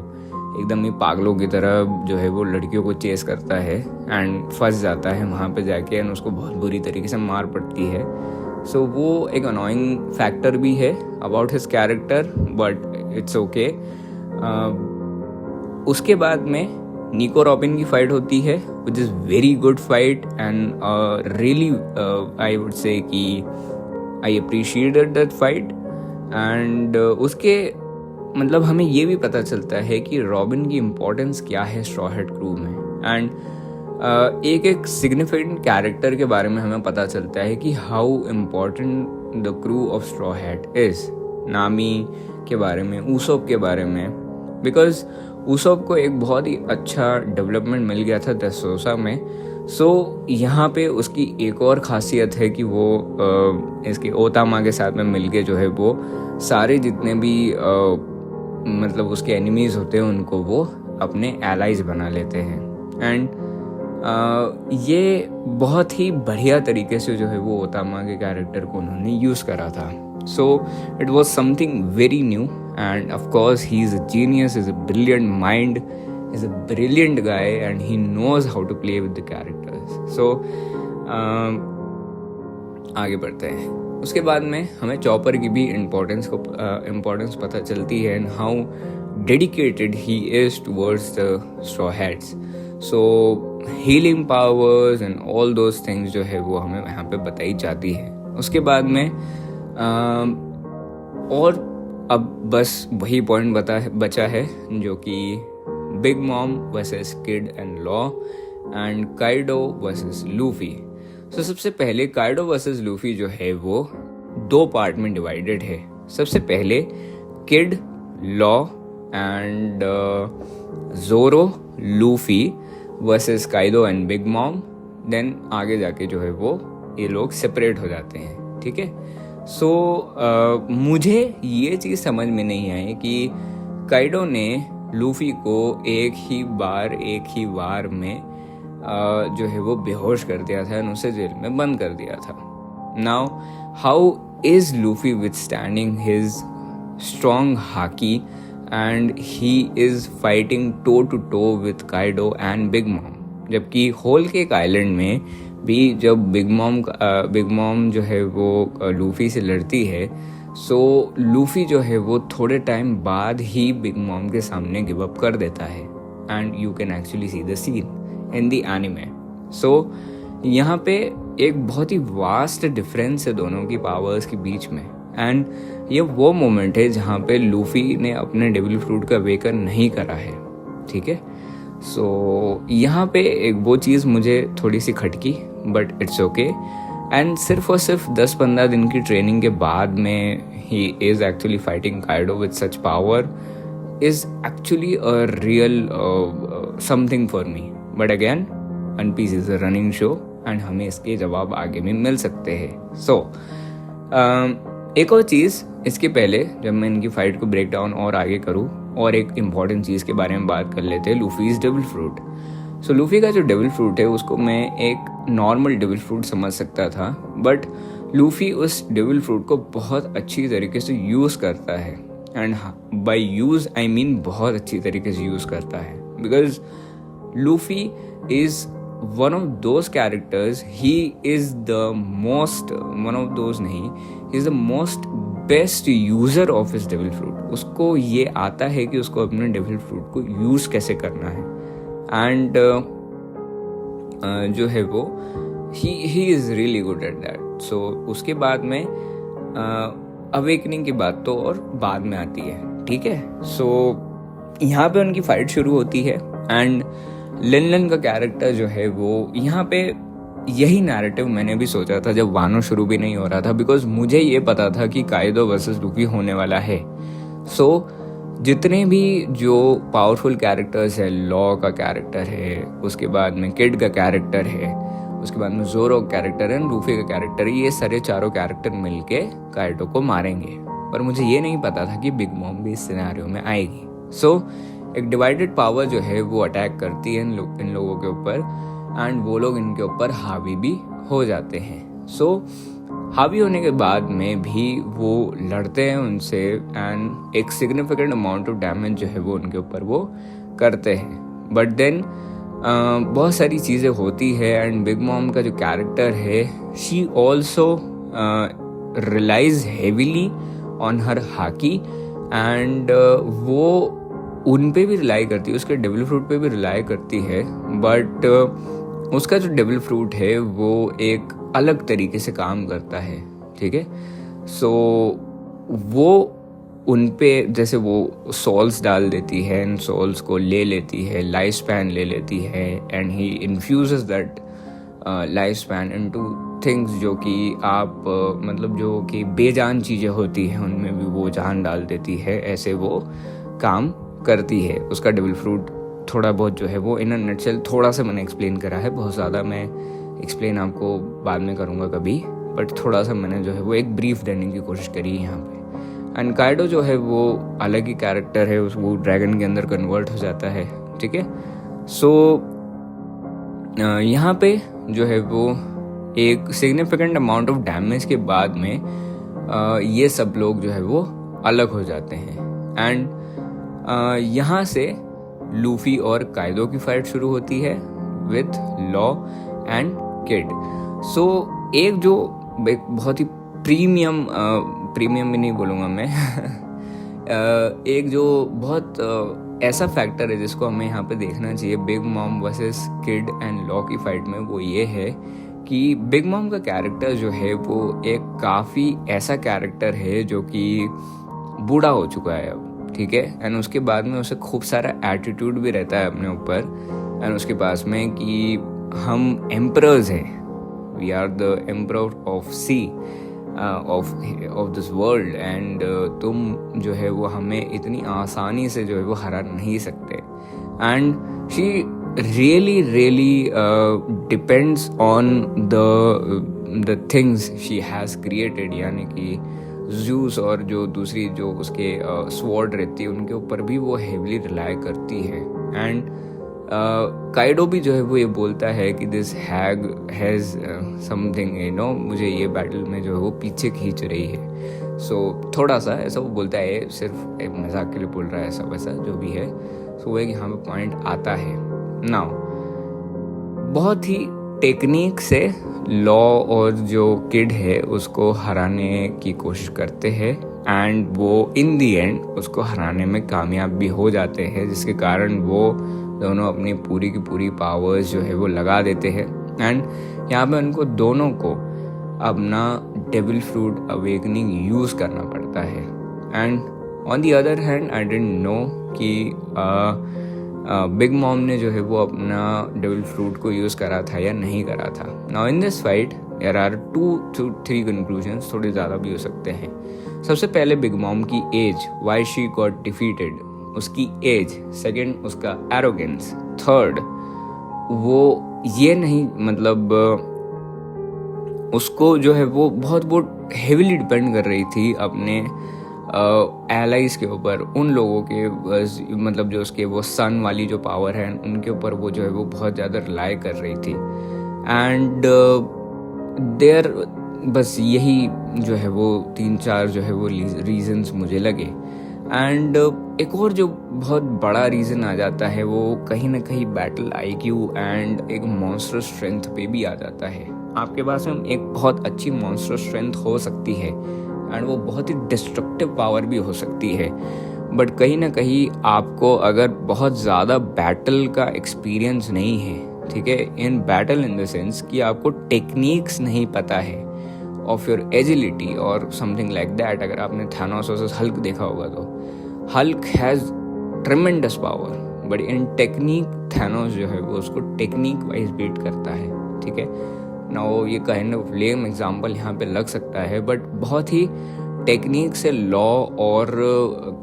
एकदम ही पागलों की तरह जो है वो लड़कियों को चेस करता है एंड फंस जाता है वहाँ पे जाके, एंड उसको बहुत बुरी तरीके से मार पड़ती है। सो वो एक अनोइंग फैक्टर भी है about his character, but it's okay. उसके बाद में निको रॉबिन की फाइट होती है, which is very good fight, and really I would say कि I appreciated that fight. And उसके मतलब हमें ये भी पता चलता है कि रॉबिन की इम्पोर्टेंस क्या है स्ट्रॉ हैट क्रू में, एंड एक सिग्निफिकेंट कैरेक्टर के बारे में हमें पता चलता है कि how important the crew of straw hat is. नामी के बारे में, ऊसोप के बारे में, बिकॉज ऊसोप को एक बहुत ही अच्छा डेवलपमेंट मिल गया था ड्रेसरोसा में। सो यहाँ पे उसकी एक और ख़ासियत है कि वो इसके ओतामा के साथ में मिलके जो है वो सारे जितने भी मतलब उसके एनिमीज़ होते हैं उनको वो अपने एलाइज बना लेते हैं। एंड ये बहुत ही बढ़िया तरीके से जो है वो ओतामा के कैरेक्टर को उन्होंने यूज़ करा था। So it was something very new, and of course he is a genius, is a brilliant mind, is a brilliant guy, and he knows how to play with the characters. So आगे बढ़ते हैं। उसके बाद में हमें chopper की भी importance पता चलती है, and how dedicated he is towards the straw hats. So healing powers and all those things जो है वो हमें यहाँ पे बताई जाती है। उसके बाद में और अब बस वही पॉइंट बचा है जो कि Big Mom versus Kid and Law, and Kaido versus Luffy. So सबसे पहले काइडो वर्सेस लूफी जो है वो 2 पार्ट में डिवाइडेड है। सबसे पहले Kid, Law and Zoro, Luffy versus Kaido and Big Mom. Then आगे जाके जो है वो ये लोग सेपरेट हो जाते हैं, ठीक है। सो मुझे ये चीज़ समझ में नहीं आई कि काइडो ने लूफी को एक ही वार में जो है वो बेहोश कर दिया था और उसे जेल में बंद कर दिया था. Now how is Luffy withstanding his strong haki and he is fighting toe to toe with Kaido and Big Mom. जबकि होल केक आइलैंड में भी जब बिग मॉम जो है वो लूफी से लड़ती है, सो लूफी जो है वो थोड़े टाइम बाद ही बिग मॉम के सामने गिव अप कर देता है. And you can actually see the scene in the anime. So यहाँ पे एक बहुत ही वास्ट डिफरेंस है दोनों की पावर्स के बीच में. एंड ये वो मोमेंट है जहाँ पे लूफी ने अपने डेविल फ्रूट का अवेकन नहीं करा है. ठीक है, सो यहाँ पे एक वो चीज़ मुझे थोड़ी सी खटकी, बट इट्स ओके. एंड सिर्फ और सिर्फ 10-15 दिन की ट्रेनिंग के बाद में he is actually fighting Kaido with such power is actually a real something for me. But again One Piece is a running show and हमें इसके जवाब आगे भी मिल सकते हैं. सो एक और चीज़ इसके पहले जब मैं इनकी फाइट को ब्रेक डाउन और आगे करूँ, और एक इम्पॉर्टेंट चीज़ के बारे में बात कर लेते हैं, लूफीज डेविल फ्रूट. सो लूफी का जो डेविल फ्रूट है उसको मैं एक नॉर्मल डेविल फ्रूट समझ सकता था, बट लूफी उस डेविल फ्रूट को बहुत अच्छी तरीके से यूज़ करता है. And by use I mean बहुत अच्छी तरीके से यूज़ करता है, because Luffy is one of those characters, he is the most, one of those नहीं, he is the most best user of his devil fruit. उसको ये आता है कि उसको अपने devil fruit को use कैसे करना है. and जो है वो he is really good at that. so उसके बाद में awakening की बात तो और बाद में आती है. ठीक है, so यहाँ पे उनकी फाइट शुरू होती है. एंड लिन का कैरेक्टर जो है वो यहाँ पे, यही नैरेटिव मैंने भी सोचा था जब वानो शुरू भी नहीं हो रहा था, बिकॉज मुझे ये पता था कि काइडो वर्सेस लूफी होने वाला है. सो जितने भी जो पावरफुल कैरेक्टर्स है, लॉ का कैरेक्टर है, उसके बाद में किड का कैरेक्टर है, उसके बाद में जोरो का कैरेक्टर है, लूफी का कैरेक्टर है, ये सारे चारों कैरेक्टर मिलके काइडो को मारेंगे. पर मुझे ये नहीं पता था कि बिग मॉम भी इस सिनेरियो में आएगी. सो एक डिवाइडेड पावर जो है वो अटैक करती है इन लोगों के ऊपर, एंड वो लोग इनके ऊपर हावी भी हो जाते हैं. सो हावी होने के बाद में भी वो लड़ते हैं उनसे, एंड एक सिग्निफिकेंट अमाउंट ऑफ डैमेज जो है वो उनके ऊपर वो करते हैं. बट देन बहुत सारी चीज़ें होती है, एंड बिग मॉम का जो कैरेक्टर है, she also relies heavily on her haki, and वो उन पे भी रिलाई करती है, उसके डेविल फ्रूट पे भी रिलाई करती है. बट उसका जो डेविल फ्रूट है वो एक अलग तरीके से काम करता है. ठीक है, सो वो उन पे जैसे वो सोल्स डाल देती है, एंड सोल्स को ले लेती है, लाइफ स्पैन ले लेती है, and he infuses that life span into things जो कि आप मतलब जो कि बेजान चीज़ें होती हैं उनमें भी वो जान डाल देती है. ऐसे वो काम करती है. उसका डेविल फ्रूट थोड़ा बहुत जो है वो इन अ नटशेल थोड़ा सा मैंने एक्सप्लेन करा है, बहुत ज़्यादा मैं एक्सप्लेन आपको बाद में करूँगा कभी, बट थोड़ा सा मैंने जो है वो एक ब्रीफ देने की कोशिश करी है यहाँ पे. एंड काइडो जो है वो अलग ही कैरेक्टर है, वो ड्रैगन के अंदर कन्वर्ट हो जाता है. ठीक है, सो यहाँ पे जो है वो एक सिग्निफिकेंट अमाउंट ऑफ डैमेज के बाद में ये सब लोग जो है वो अलग हो जाते हैं. एंड यहाँ से लूफी और काइडो की फाइट शुरू होती है विथ लॉ एंड किड. सो एक जो एक बहुत ही प्रीमियम भी नहीं बोलूँगा मैं एक जो बहुत ऐसा फैक्टर है जिसको हमें यहाँ पे देखना चाहिए big Mom versus Kid and law की फाइट में, वो ये है कि बिग मॉम का कैरेक्टर जो है वो एक काफ़ी ऐसा कैरेक्टर है जो कि बूढ़ा हो चुका है अब. ठीक है, एंड उसके बाद में उसे खूब सारा एटीट्यूड भी रहता है अपने ऊपर, एंड उसके पास में कि हम एम्परर्स हैं, we are the emperor of sea of this world, and तुम जो है वो हमें इतनी आसानी से जो है वो हरा नहीं सकते. And she really depends on the things she has created, यानी कि ज़ूस और जो दूसरी जो उसके स्वॉर्ड रहती है उनके ऊपर भी वो हेवली रिलाई करती है. एंड काइडो भी जो है वो ये बोलता है कि दिस हैग हैज़ समथिंग, मुझे ये बैटल में जो है वो पीछे खींच रही है। सो थोड़ा सा ऐसा वो बोलता है, सिर्फ एक मजाक के लिए बोल रहा है, ऐसा वैसा जो भी है। सो वो एक यहाँ पे पॉइंट आता है। नाउ बहुत ही टेक्निक से लॉ और जो किड है उसको हराने की कोशिश करते हैं, एंड वो इन दी एंड उसको हराने में कामयाब भी हो जाते हैं, जिसके कारण वो दोनों अपनी पूरी की पूरी पावर्स जो है वो लगा देते हैं। एंड यहाँ पे उनको दोनों को अपना डेविल फ्रूट अवेकनिंग यूज़ करना पड़ता है। And on the other hand I didn't know कि बिग मॉम ने जो है वो अपना डेविल फ्रूट को यूज़ करा था या नहीं करा था। Now in this fight there are 2 to 3 conclusions, थोड़े ज़्यादा भी हो सकते हैं। सबसे पहले बिग मॉम की age, why she got defeated, उसकी एज। सेकंड उसका एरोगेंस। थर्ड वो ये नहीं, मतलब उसको जो है वो बहुत हेविली डिपेंड कर रही थी अपने एलाइज के ऊपर, उन लोगों के, मतलब जो उसके वो सन वाली जो पावर है उनके ऊपर वो जो है वो बहुत ज़्यादा रिलाई कर रही थी। एंड देयर बस यही जो है वो 3-4 जो है वो रीजंस मुझे लगे। एंड एक और जो बहुत बड़ा रीज़न आ जाता है वो कहीं ना कहीं बैटल आईक्यू एंड एक मॉन्स्टर स्ट्रेंथ पे भी आ जाता है। आपके पास में एक बहुत अच्छी मॉन्स्टर स्ट्रेंथ हो सकती है एंड वो बहुत ही डिस्ट्रक्टिव पावर भी हो सकती है, बट कहीं ना कहीं आपको अगर बहुत ज़्यादा बैटल का एक्सपीरियंस नहीं है, ठीक है, इन बैटल इन द सेंस कि आपको टेक्निक्स नहीं पता है ऑफ योर एजिलिटी और समथिंग लाइक दैट। अगर आपने थानोस वर्सेस हल्क देखा होगा तो Hulk has ट्रेमेंडस power, but in technique Thanos जो है वो उसको टेक्निक वाइज बीट करता है, ठीक है ना। वो ये काइंड ऑफ लेम एग्जाम्पल यहाँ पे लग सकता है, बट बहुत ही टेक्निक से लॉ और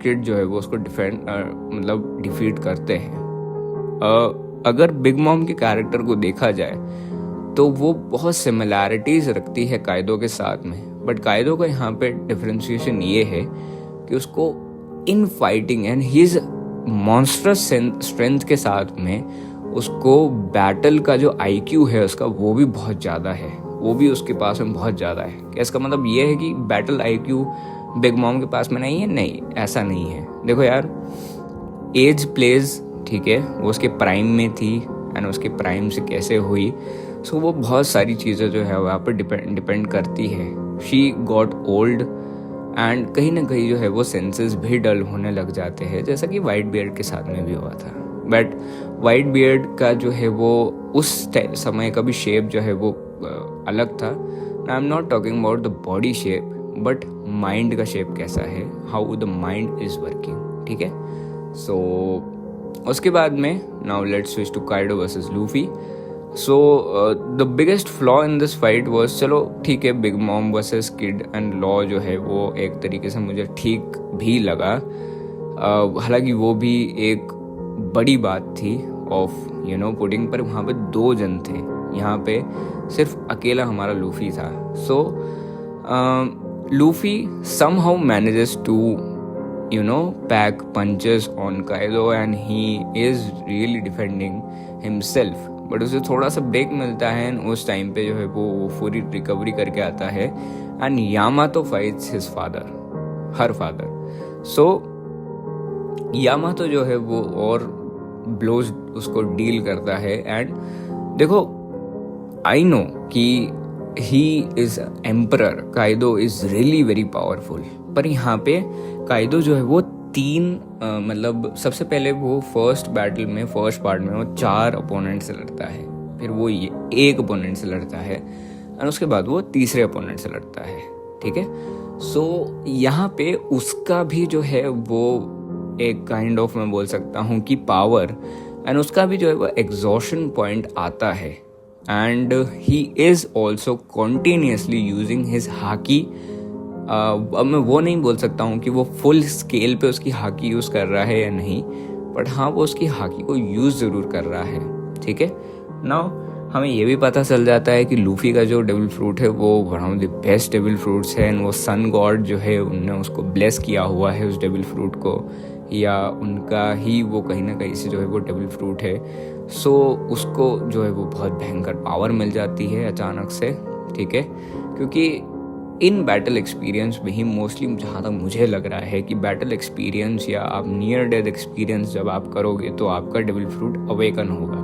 किड जो है वो उसको मतलब डिफीट करते हैं। अगर बिग मॉम के कैरेक्टर को देखा जाए तो वो बहुत सिमिलैरिटीज रखती है कायदो के साथ में, बट कायदो का यहाँ पे डिफरेंशिएशन ये है कि उसको in fighting and his monstrous strength के साथ में उसको बैटल का जो आईक्यू है उसका वो भी बहुत ज़्यादा है, वो भी उसके पास में बहुत ज़्यादा है। क्या इसका मतलब ये है कि बैटल आईक्यू बिग मॉम के पास में नहीं है? नहीं, ऐसा नहीं है। देखो यार, एज प्लेज, ठीक है, वो उसके प्राइम में थी एंड उसके प्राइम से कैसे हुई, सो वो बहुत सारी चीज़ें जो है वहाँ पर डिपेंड करती है। शी गॉट ओल्ड एंड कहीं ना कहीं जो है वो सेंसेस भी डल होने लग जाते हैं, जैसा कि वाइट बियर्ड के साथ में भी हुआ था। बट वाइट बियर्ड का जो है वो उस समय का भी शेप जो है वो अलग था। I am not talking about the body shape, but mind का शेप कैसा है, how the mind is working, ठीक है। सो उसके बाद में now let's switch to Kaido versus Luffy. So the biggest flaw in this fight was, चलो ठीक है, Big Mom versus Kid and Law जो है वो एक तरीके से मुझे ठीक भी लगा। हालांकि वो भी एक बड़ी बात थी ऑफ पुटिंग, पर वहाँ पे 2 जन थे, यहाँ पे सिर्फ अकेला हमारा लूफी था। सो Luffy somehow manages to pack punches on Kaido and he is really defending himself, but उसे थोड़ा सा ब्रेक मिलता है एंड उस टाइम पे जो है वो पूरी रिकवरी करके आता है and Yamato fights his father, her father. So Yamato जो है वो और ब्लोज उसको डील करता है। एंड देखो, आई नो कि he is emperor, Kaido is really very powerful, पर यहाँ पे काइदो जो है वो 3 मतलब सबसे पहले वो फर्स्ट पार्ट में वो 4 अपोनेंट से लड़ता है, फिर वो 1 अपोनेंट से लड़ता है और उसके बाद वो तीसरे अपोनेंट से लड़ता है, ठीक है। सो यहाँ पे उसका भी जो है वो एक काइंड ऑफ, मैं बोल सकता हूँ कि पावर, एंड उसका भी जो है वो एग्जॉशन पॉइंट आता है and he is also continuously using his hockey. अब मैं वो नहीं बोल सकता हूँ कि वो फुल स्केल पे उसकी हाकी यूज़ कर रहा है या नहीं, बट हाँ वो उसकी हाकी को यूज़ ज़रूर कर रहा है, ठीक है। नाउ हमें ये भी पता चल जाता है कि लूफी का जो डेविल फ्रूट है वो one of the best devil fruits है एंड वो सन गॉड जो है उनने उसको ब्लेस किया हुआ है उस डेविल फ्रूट को या उनका ही वो कहीं ना कहीं से जो है वो डेविल फ्रूट है, सो उसको जो है वो बहुत भयंकर पावर मिल जाती है अचानक से, ठीक है। क्योंकि इन बैटल एक्सपीरियंस में ही मोस्टली जहाँ तक मुझे लग रहा है कि बैटल एक्सपीरियंस या आप नियर डेथ एक्सपीरियंस जब आप करोगे तो आपका डेविल फ्रूट अवेकन होगा।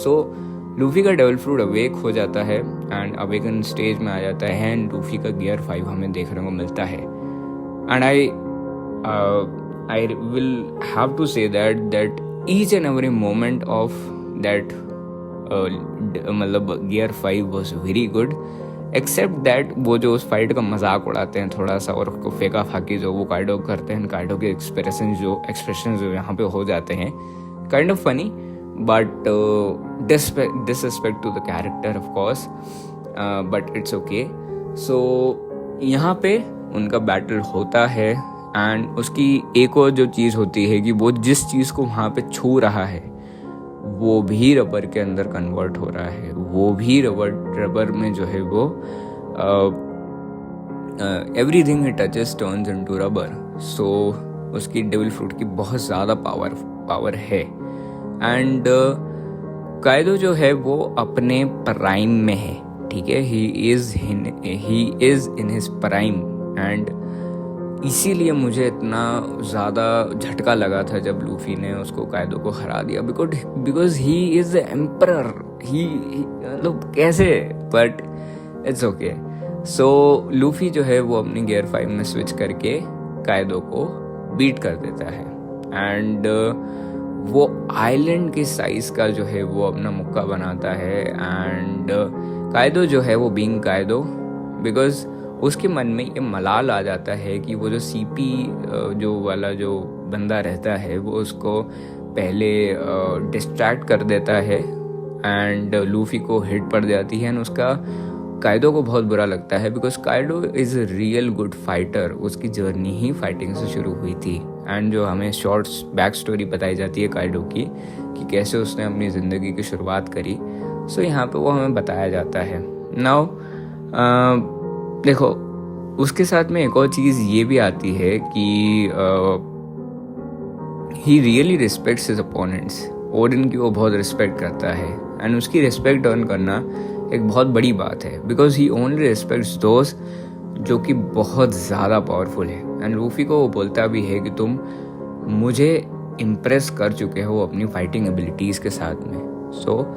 सो लूफी का डेविल फ्रूट अवेक हो जाता है एंड अवेकन स्टेज में आ जाता है एंड लूफी का गियर 5 हमें देखने को मिलता है। And I will have to say that each and every moment of that मतलब gear 5 was very good, except that वो जो उस फाइट का मजाक उड़ाते हैं थोड़ा सा और उसको फेंका फाकी जो वो काइडो करते हैं, काइडो के एक्सप्रेशन जो यहाँ पे हो जाते हैं kind of funny, but disrespect to the character of course, but it's okay. So यहाँ पे उनका बैटल होता है एंड उसकी एक और जो चीज़ होती है कि वो जिस चीज़ को वहाँ पे छू रहा है वो भी रबर के अंदर कन्वर्ट हो रहा है, वो भी रबर में जो है वो everything it touches turns into rubber. So उसकी डेविल फ्रूट की बहुत ज़्यादा पावर है एंड काइडो जो है वो अपने प्राइम में है, ठीक है। He is in his prime and इसीलिए मुझे इतना ज़्यादा झटका लगा था जब लूफी ने उसको काइडो को हरा दिया, because he is the emperor. He मतलब कैसे, but it's okay. So Luffy जो है वो अपनी गियर 5 में स्विच करके काइडो को बीट कर देता है एंड वो आइलैंड के साइज का जो है वो अपना मुक्का बनाता है एंड काइडो जो है वो बीइंग काइडो, बिकॉज उसके मन में ये मलाल आ जाता है कि वो जो सीपी जो वाला जो बंदा रहता है वो उसको पहले डिस्ट्रैक्ट कर देता है एंड लूफी को हिट पड़ जाती है एंड उसका काइडो को बहुत बुरा लगता है, because Kaido is a real good fighter. उसकी जर्नी ही फाइटिंग से शुरू हुई थी एंड जो हमें शॉर्ट्स बैक स्टोरी बताई जाती है काइडो की कि कैसे उसने अपनी ज़िंदगी की शुरुआत करी, सो यहाँ पे वो हमें बताया जाता है। नाउ देखो उसके साथ में एक और चीज़ ये भी आती है कि he really respects his opponents. Odin की वो बहुत रिस्पेक्ट करता है एंड उसकी रिस्पेक्ट अर्न करना एक बहुत बड़ी बात है, बिकॉज ही ओनली रिस्पेक्ट्स दोस्त जो कि बहुत ज़्यादा पावरफुल है एंड लूफी को वो बोलता भी है कि तुम मुझे इम्प्रेस कर चुके हो अपनी फाइटिंग एबिलिटीज़ के साथ में। सो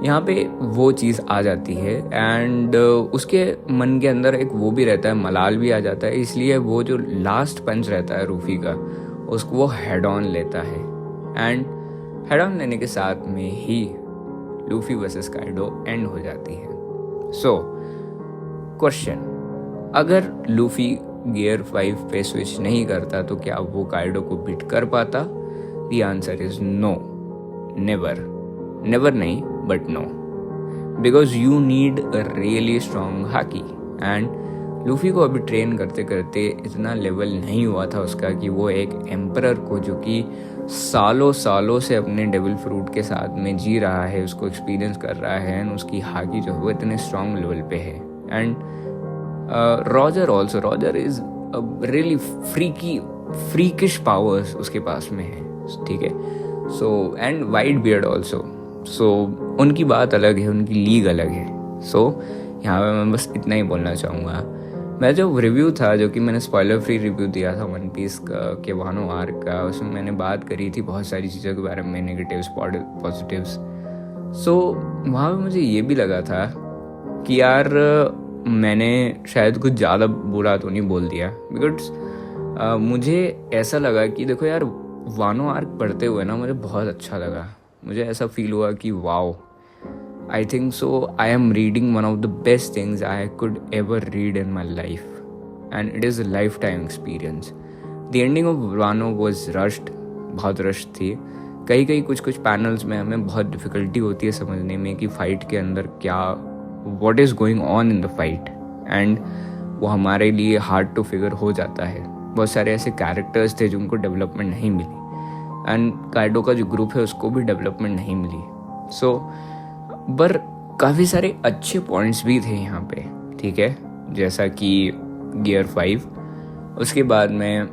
यहाँ पे वो चीज़ आ जाती है एंड उसके मन के अंदर एक वो भी रहता है, मलाल भी आ जाता है, इसलिए वो जो लास्ट पंच रहता है लूफी का उसको वो हेड ऑन लेता है एंड हेड ऑन लेने के साथ में ही लूफी वर्सेस काइडो एंड हो जाती है। सो क्वेश्चन, अगर लूफी गियर 5 पे स्विच नहीं करता तो क्या वो काइडो को बीट कर पाता? The answer is no, never नहीं but no, because you need a really strong haki and Luffy को अभी ट्रेन करते करते इतना लेवल नहीं हुआ था उसका कि वो एक एम्परर को जो कि सालों से अपने डेविल फ्रूट के साथ में जी रहा है उसको एक्सपीरियंस कर रहा है एंड उसकी हाकी जो है वो इतने स्ट्रॉन्ग लेवल पे है। And Roger is really freakish powers उसके पास में है, ठीक है। So and Whitebeard also, so उनकी बात अलग है, उनकी लीग अलग है। सो यहाँ पे मैं बस इतना ही बोलना चाहूँगा। मैं जो रिव्यू था जो कि मैंने स्पॉइलर फ्री रिव्यू दिया था वन पीस के वानो आर्क का, उसमें मैंने बात करी थी बहुत सारी चीज़ों के बारे में, नेगेटिव्स पॉजिटिव्स। सो वहाँ पे मुझे ये भी लगा था कि यार मैंने शायद कुछ ज़्यादा बुरा तो नहीं बोल दिया, बिकॉज मुझे ऐसा लगा कि देखो यार वानो आर्क पढ़ते हुए ना मुझे बहुत अच्छा लगा। मुझे ऐसा फील हुआ कि wow, I think so I am reading one of the best things I could ever read in my life and it is a lifetime experience. The ending of Wano was rushed, बहुत rush थी। कई कुछ panels में हमें बहुत difficulty होती है समझने में कि फ़ाइट के अंदर क्या what is going on in the fight and वो हमारे लिए हार्ड टू फिगर हो जाता है। बहुत सारे ऐसे कैरेक्टर्स थे जिनको डेवलपमेंट नहीं मिली एंड काइडो का जो ग्रुप है उसको भी डेवलपमेंट नहीं मिली। सो पर काफ़ी सारे अच्छे पॉइंट्स भी थे यहाँ पे, ठीक है, जैसा कि गियर 5, उसके बाद में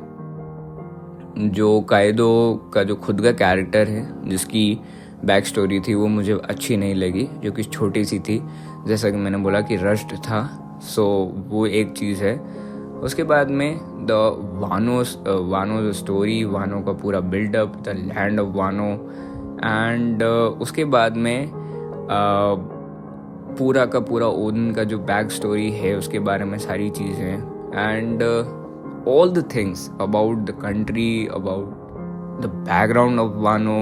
जो कायदो का जो खुद का कैरेक्टर है, जिसकी बैक स्टोरी थी, वो मुझे अच्छी नहीं लगी, जो कि छोटी सी थी, जैसा कि मैंने बोला कि रश्ड था। सो वो एक चीज़ है। उसके बाद में द वानो स्टोरी, वानो का पूरा buildup, the land of Wano, and उसके बाद में पूरा का पूरा ओदन का जो बैक स्टोरी है उसके बारे में सारी चीज़ें, and all the things about the country, about the background of Wano,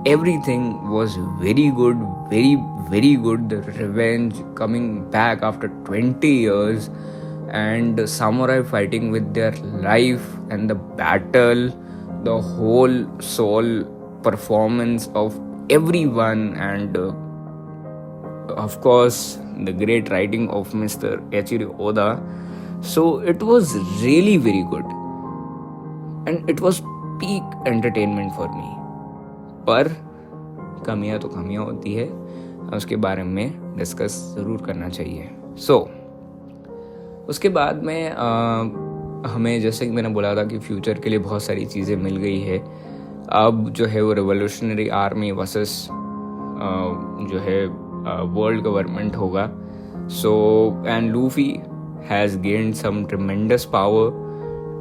everything was very good, very very good. The revenge coming back after 20 years, and the samurai fighting with their life, and the battle, the whole soul performance of everyone, and of course the great writing of Mr. Eiichiro Oda. So it was really very good and it was peak entertainment for me. पर कमियां तो कमियां होती है, उसके बारे में discuss ज़रूर करना चाहिए। उसके बाद में हमें, जैसे कि मैंने बोला था कि फ्यूचर के लिए बहुत सारी चीज़ें मिल गई है। अब जो है वो रिवोल्यूशनरी आर्मी वर्सेस जो है वर्ल्ड गवर्नमेंट होगा। So and Luffy has gained some tremendous power.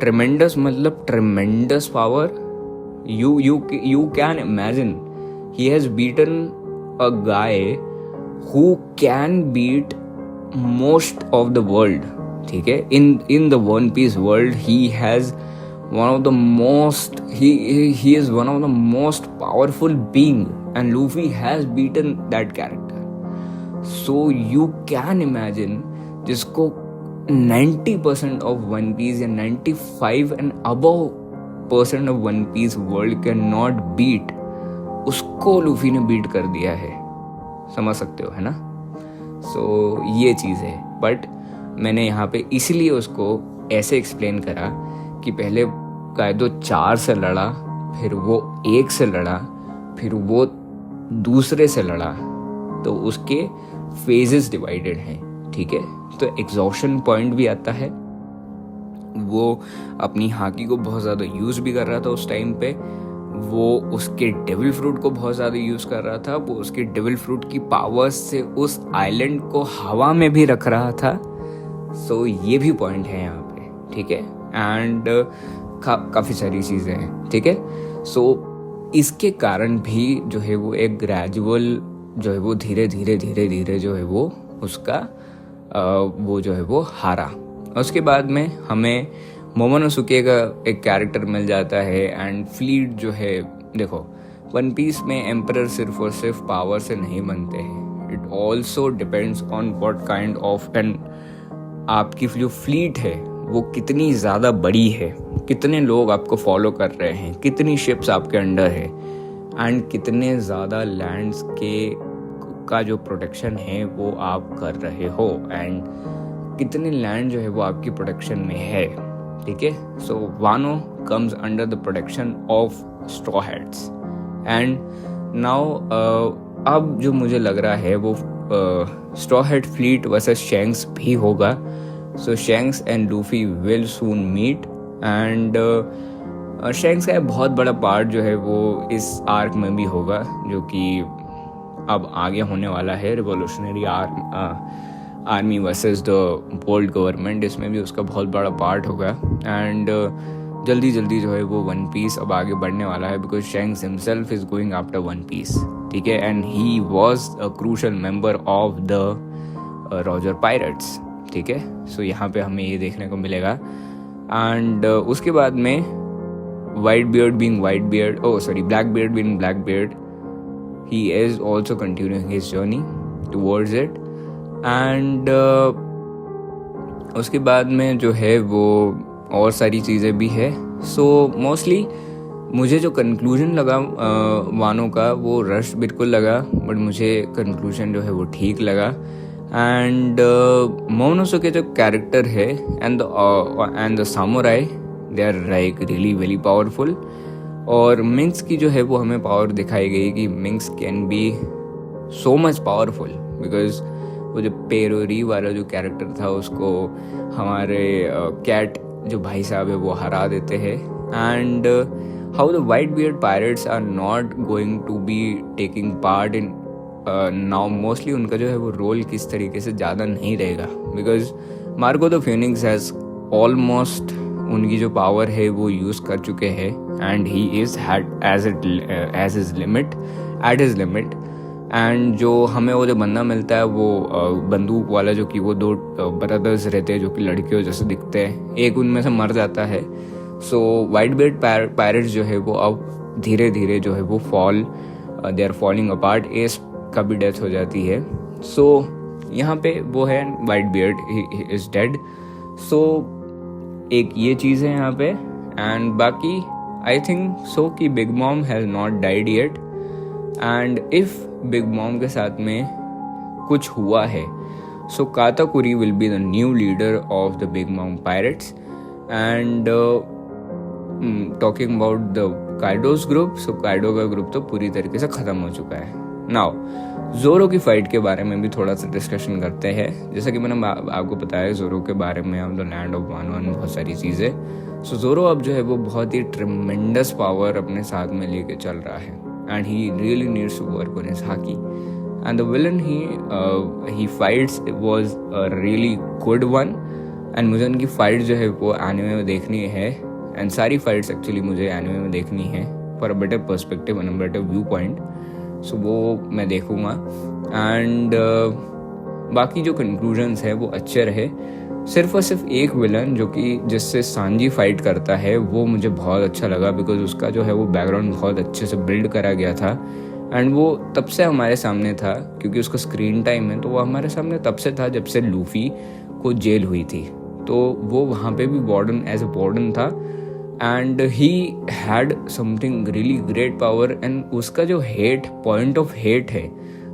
Tremendous मतलब tremendous power. You can imagine he has beaten a guy who can beat most of the world. ठीक है, in the One Piece world he has one of the most he is one of the most powerful being, and Luffy has beaten that character. So you can imagine जिसको 90% of One Piece या 95 and above% of One Piece world cannot beat, उसको Luffy ने beat कर दिया है। समझ सकते हो, है ना? सो ये चीज़ है। बट मैंने यहाँ पे इसलिए उसको ऐसे एक्सप्लेन करा कि पहले कायदो 4 से लड़ा, फिर वो 1 से लड़ा, फिर वो दूसरे से लड़ा, तो उसके फेजेस डिवाइडेड हैं। ठीक है, तो एग्जॉशन पॉइंट भी आता है। वो अपनी हाकी को बहुत ज़्यादा यूज़ भी कर रहा था उस टाइम पे। वो उसके डेविल फ्रूट को बहुत ज़्यादा यूज़ कर रहा था। वो उसके डेविल फ्रूट की पावर्स से उस आइलैंड को हवा में भी रख रहा था। सो ये भी पॉइंट है यहाँ पे। ठीक है, एंड काफ़ी सारी चीज़ें हैं। ठीक है, सो इसके कारण भी जो है वो एक ग्रेजुअल जो है वो धीरे धीरे जो है वो उसका वो जो है वो हारा। उसके बाद में हमें मोमोनोसुके का एक कैरेक्टर मिल जाता है, एंड फ्लीट जो है, देखो वन पीस में एम्परर सिर्फ और सिर्फ पावर से नहीं बनते हैं। It also depends on what kind of and आपकी जो फ्लीट है वो कितनी ज़्यादा बड़ी है, कितने लोग आपको फॉलो कर रहे हैं, कितनी शिप्स आपके अंडर है, एंड कितने ज़्यादा लैंड्स का जो प्रोटेक्शन है वो आप कर रहे हो, एंड कितने लैंड जो है वो आपकी प्रोटेक्शन में है। ठीक है, so Wano comes under the protection of straw hats, and now अब जो मुझे लग रहा है वो straw hat fleet versus Shanks भी होगा। So Shanks and Luffy will soon meet, and Shanks का बहुत बड़ा पार्ट जो है वो इस आर्क में भी होगा, जो कि अब आगे होने वाला है, revolutionary army versus the world government. इसमें भी उसका बहुत बड़ा पार्ट होगा, एंड जल्दी जो है वो वन पीस अब आगे बढ़ने वाला है, because Shanks himself is going after One Piece. ठीक है, and he was a crucial member of the Roger Pirates. ठीक है, सो यहाँ पे हमें ये देखने को मिलेगा, एंड उसके बाद में black beard being black beard, he is also continuing his journey towards it, and उसके बाद में जो है वो और सारी चीज़ें भी है। सो मोस्टली मुझे जो कंक्लूजन लगा वानो का वो रश बिल्कुल लगा, बट मुझे कंक्लूजन जो है वो ठीक लगा, एंड मोमोनोसुके जो कैरेक्टर है and the samurai, they are like really very powerful. और मिंक्स की जो है वो हमें पावर दिखाई गई कि Minks can be so much powerful, because वो जो पेरोरी वाला जो कैरेक्टर था उसको हमारे कैट जो भाई साहब है वो हरा देते हैं. And how the Whitebeard Pirates are not going to be taking part in now. Mostly उनका जो है वो रोल किस तरीके से ज़्यादा नहीं रहेगा, because Marco the Phoenix has almost उनकी जो पावर है वो यूज़ कर चुके हैं. And he is had as his limit at his limit. And जो हमें वो जो बंदा मिलता है वो बंदूक वाला, जो कि वो 2 ब्रदर्स रहते हैं जो कि लड़कियों जैसे दिखते हैं, एक उनमें से मर जाता है. सो वाइट बियर्ड पायरेट्स जो है वो अब धीरे धीरे जो है वो they are falling apart. Ace का भी डेथ हो जाती है. सो यहाँ पे वो है Whitebeard, he is dead. So एक ये चीज़ है यहाँ पे. एंड बाकी आई थिंक सो कि Big Mom has not died yet. And if Big Mom के साथ में कुछ हुआ है, so Katakuri will be the new leader of the Big Mom pirates. And talking about the Kaido's group, so Kaido का group तो पूरी तरीके से ख़त्म हो चुका है. नाउ जोरो की फाइट के बारे में भी थोड़ा सा डिस्कशन करते हैं. जैसा कि मैंने आपको बताया जोरो के बारे में, of the land of Wano and बहुत सारी चीज़ें. सो जोरो अब जो है वो बहुत ही ट्रिमेंडस पावर अपने साथ में लेके चल रहा है. And he really needs to work on his haki. And the villain he fights was a really good one. And मुझे उनकी फाइट जो है वो एनिमे में देखनी है. एंड सारी फाइट्स एक्चुअली मुझे एनिमे में देखनी है for a better perspective and a better viewpoint. So वो मैं देखूँगा. एंड बाकी जो कंक्लूजन्स है वो अच्छे रहे. सिर्फ और सिर्फ एक विलन जो कि जिससे सांजी फाइट करता है वो मुझे बहुत अच्छा लगा, बिकॉज उसका जो है वो बैकग्राउंड बहुत अच्छे से बिल्ड करा गया था. एंड वो तब से हमारे सामने था, क्योंकि उसका स्क्रीन टाइम है तो वो हमारे सामने तब से था जब से लूफी को जेल हुई थी. तो वो वहाँ पे भी वार्डन एज अ वार्डन था. And he had something really great power. And उसका जो पॉइंट ऑफ हेट है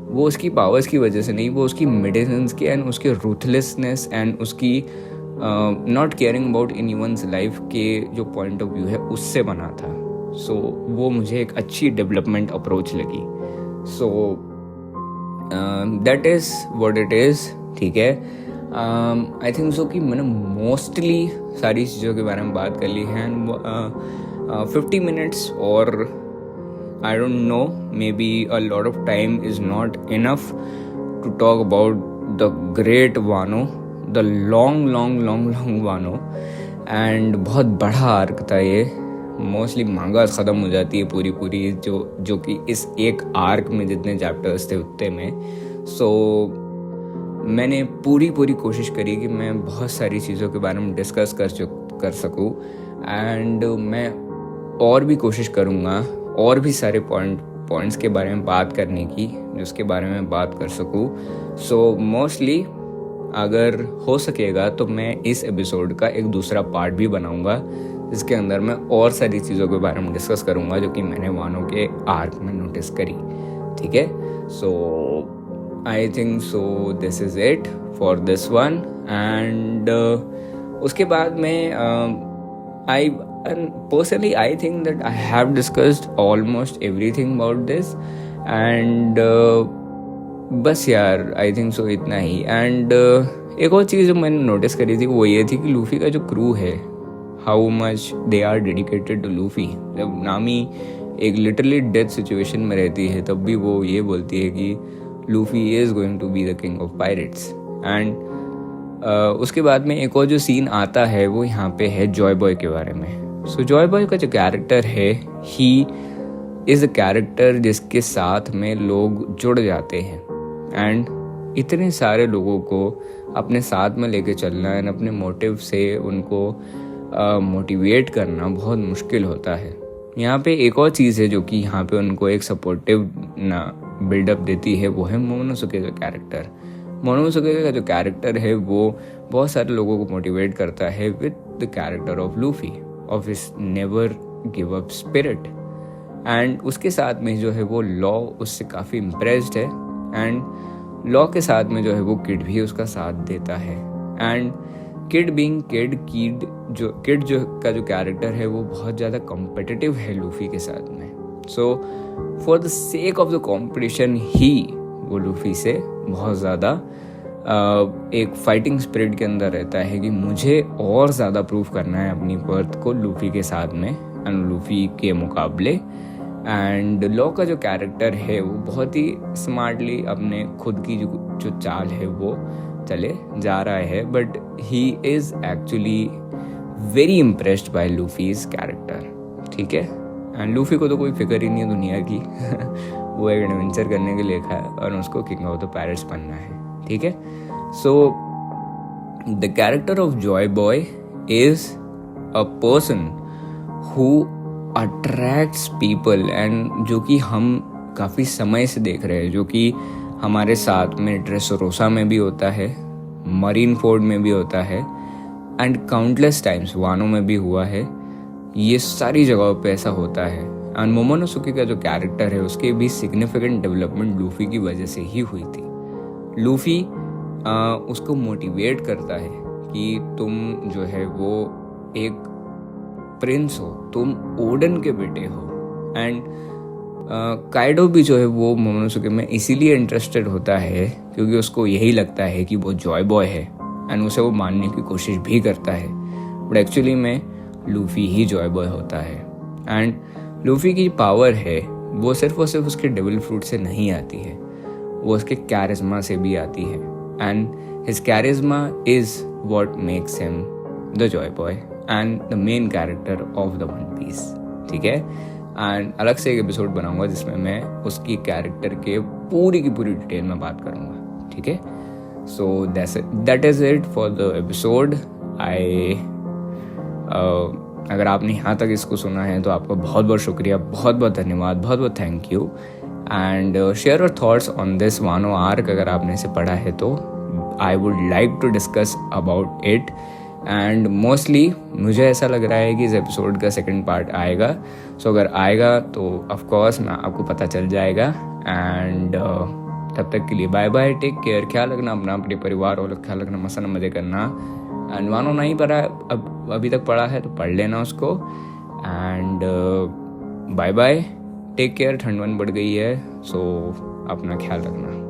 वो उसकी पावर्स की वजह से नहीं, वो उसकी मेडिसिन्स की एंड उसकी रूथलेसनेस एंड उसकी not caring about anyone's life के जो पॉइंट ऑफ व्यू है उससे बना था. सो वो मुझे एक अच्छी डेवलपमेंट अप्रोच लगी. So that is what it is. ठीक है, आई थिंक सो कि मैंने मोस्टली सारी चीज़ों के बारे में बात कर ली है. 50 मिनट्स और I don't know, maybe a lot of time is not enough to talk about the great Wano, the long Wano. And बहुत बड़ा आर्क था ये. मोस्टली मांगा ख़त्म हो जाती है पूरी जो कि इस एक आर्क में जितने चैप्टर्स थे उतने में. सो मैंने पूरी कोशिश करी कि मैं बहुत सारी चीज़ों के बारे में डिस्कस कर सकूँ. एंड मैं और भी कोशिश करूँगा और भी सारे पॉइंट्स के बारे में बात करने की, जिसके बारे में बात कर सकूँ. सो मोस्टली अगर हो सकेगा तो मैं इस एपिसोड का एक दूसरा पार्ट भी बनाऊँगा, जिसके अंदर मैं और सारी चीज़ों के बारे में डिस्कस करूँगा जो कि मैंने वानो के आर्क में नोटिस करी. ठीक है, so I think so this is it for this one. And उसके बाद में and personally I think that I have discussed almost everything about this. And बस यार आई थिंक सो इतना ही. एंड एक और चीज़ जो मैंने नोटिस करी थी वो ये थी कि लूफी का जो क्रू है, how much they are dedicated to Luffy. जब नामी एक लिटरली डेथ सिचुएशन में रहती है तब भी वो ये बोलती है कि Luffy is going to be the king of pirates. And उसके बाद में एक और जो सीन आता है वो यहाँ पे है जॉय बॉय के बारे में. सो जॉय बॉय का जो कैरेक्टर है, ही इज़ अ कैरेक्टर जिसके साथ में लोग जुड़ जाते हैं. एंड इतने सारे लोगों को अपने साथ में लेके चलना एंड अपने मोटिव से उनको मोटिवेट करना बहुत मुश्किल होता है. यहाँ पे एक और चीज़ है जो कि यहाँ पे उनको एक सपोर्टिव बिल्डअप देती है, वो है मोनोसुके का कैरेक्टर. मोनोसुके का जो कैरेक्टर है वो बहुत सारे लोगों को मोटिवेट करता है with the character of Luffy, of his never give up spirit. And उसके साथ में जो है वो लॉ उससे काफ़ी इम्प्रेस्ड है. एंड लॉ के साथ में जो है वो किड भी उसका साथ देता है. एंड किड बीइंग किड जो कैरेक्टर है वो बहुत ज़्यादा कॉम्पिटिटिव है लूफी के साथ में. So for the sake of the competition ही वो लूफी से बहुत ज़्यादा एक फाइटिंग स्पिरिट के अंदर रहता है कि मुझे और ज़्यादा प्रूव करना है अपनी वर्थ को लूफी के साथ में एंड लूफी के मुकाबले। एंड लॉ का जो कैरेक्टर है वो बहुत ही स्मार्टली अपने खुद की जो चाल है वो चले जा रहा है, but he is actually very impressed by लूफीज character, ठीक है। एंड लूफी को तो कोई फिक्र ही नहीं है दुनिया की वो एक एडवेंचर करने के लिए लिखा है और उसको किंग ऑफ द पायरेट्स बनना है, ठीक है। So the character of Joy boy is a person who attracts people, and जो कि हम काफ़ी समय से देख रहे हैं, जो कि हमारे साथ में ड्रेसरोसा में भी होता है, मरीन फोर्ड में भी होता है, एंड काउंटलेस टाइम्स वानो में भी हुआ है। ये सारी जगहों पे ऐसा होता है। एंड मोमोनोसुके का जो कैरेक्टर है उसके भी सिग्निफिकेंट डेवलपमेंट लूफी की वजह से ही हुई थी। लूफी उसको मोटिवेट करता है कि तुम जो है वो एक प्रिंस हो, तुम ओडन के बेटे हो। एंड काइडो भी जो है वो मोमोनोसुके में इसीलिए इंटरेस्टेड होता है क्योंकि उसको यही लगता है कि वो जॉय बॉय है, एंड उसे वो मानने की कोशिश भी करता है, बट एक्चुअली में लूफी ही जॉय बॉय होता है। एंड लूफी की पावर है वो सिर्फ और सिर्फ उसके डेविल फ्रूट से नहीं आती है, वो उसके कैरिज्मा से भी आती है। And his charisma is what makes him the Joy Boy and the main character of the One Piece, ठीक है। एंड अलग से एक एपिसोड बनाऊंगा जिसमें मैं उसकी कैरेक्टर के पूरी की पूरी डिटेल में बात करूंगा, ठीक है। So that is it for the episode. अगर आपने यहाँ तक इसको सुना है तो आपका बहुत बहुत शुक्रिया, बहुत बहुत धन्यवाद, बहुत बहुत thank you. And share your thoughts on this Wano arc. अगर आपने इसे पढ़ा है तो I would like to discuss about it. And mostly मुझे ऐसा लग रहा है कि इस एपिसोड का सेकंड पार्ट आएगा। सो अगर आएगा तो ऑफकोर्स मैं आपको पता चल जाएगा। एंड तब तक के लिए बाय बाय, टेक केयर, ख्याल रखना अपना, अपने परिवार और ख्याल रखना, मसन मज़े करना। एंड वानो नहीं पढ़ा अब अभी तक पढ़ा है तो पढ़ लेना उसको। And bye bye, take care. ठंड बढ़ गई है, सो अपना ख्याल रखना।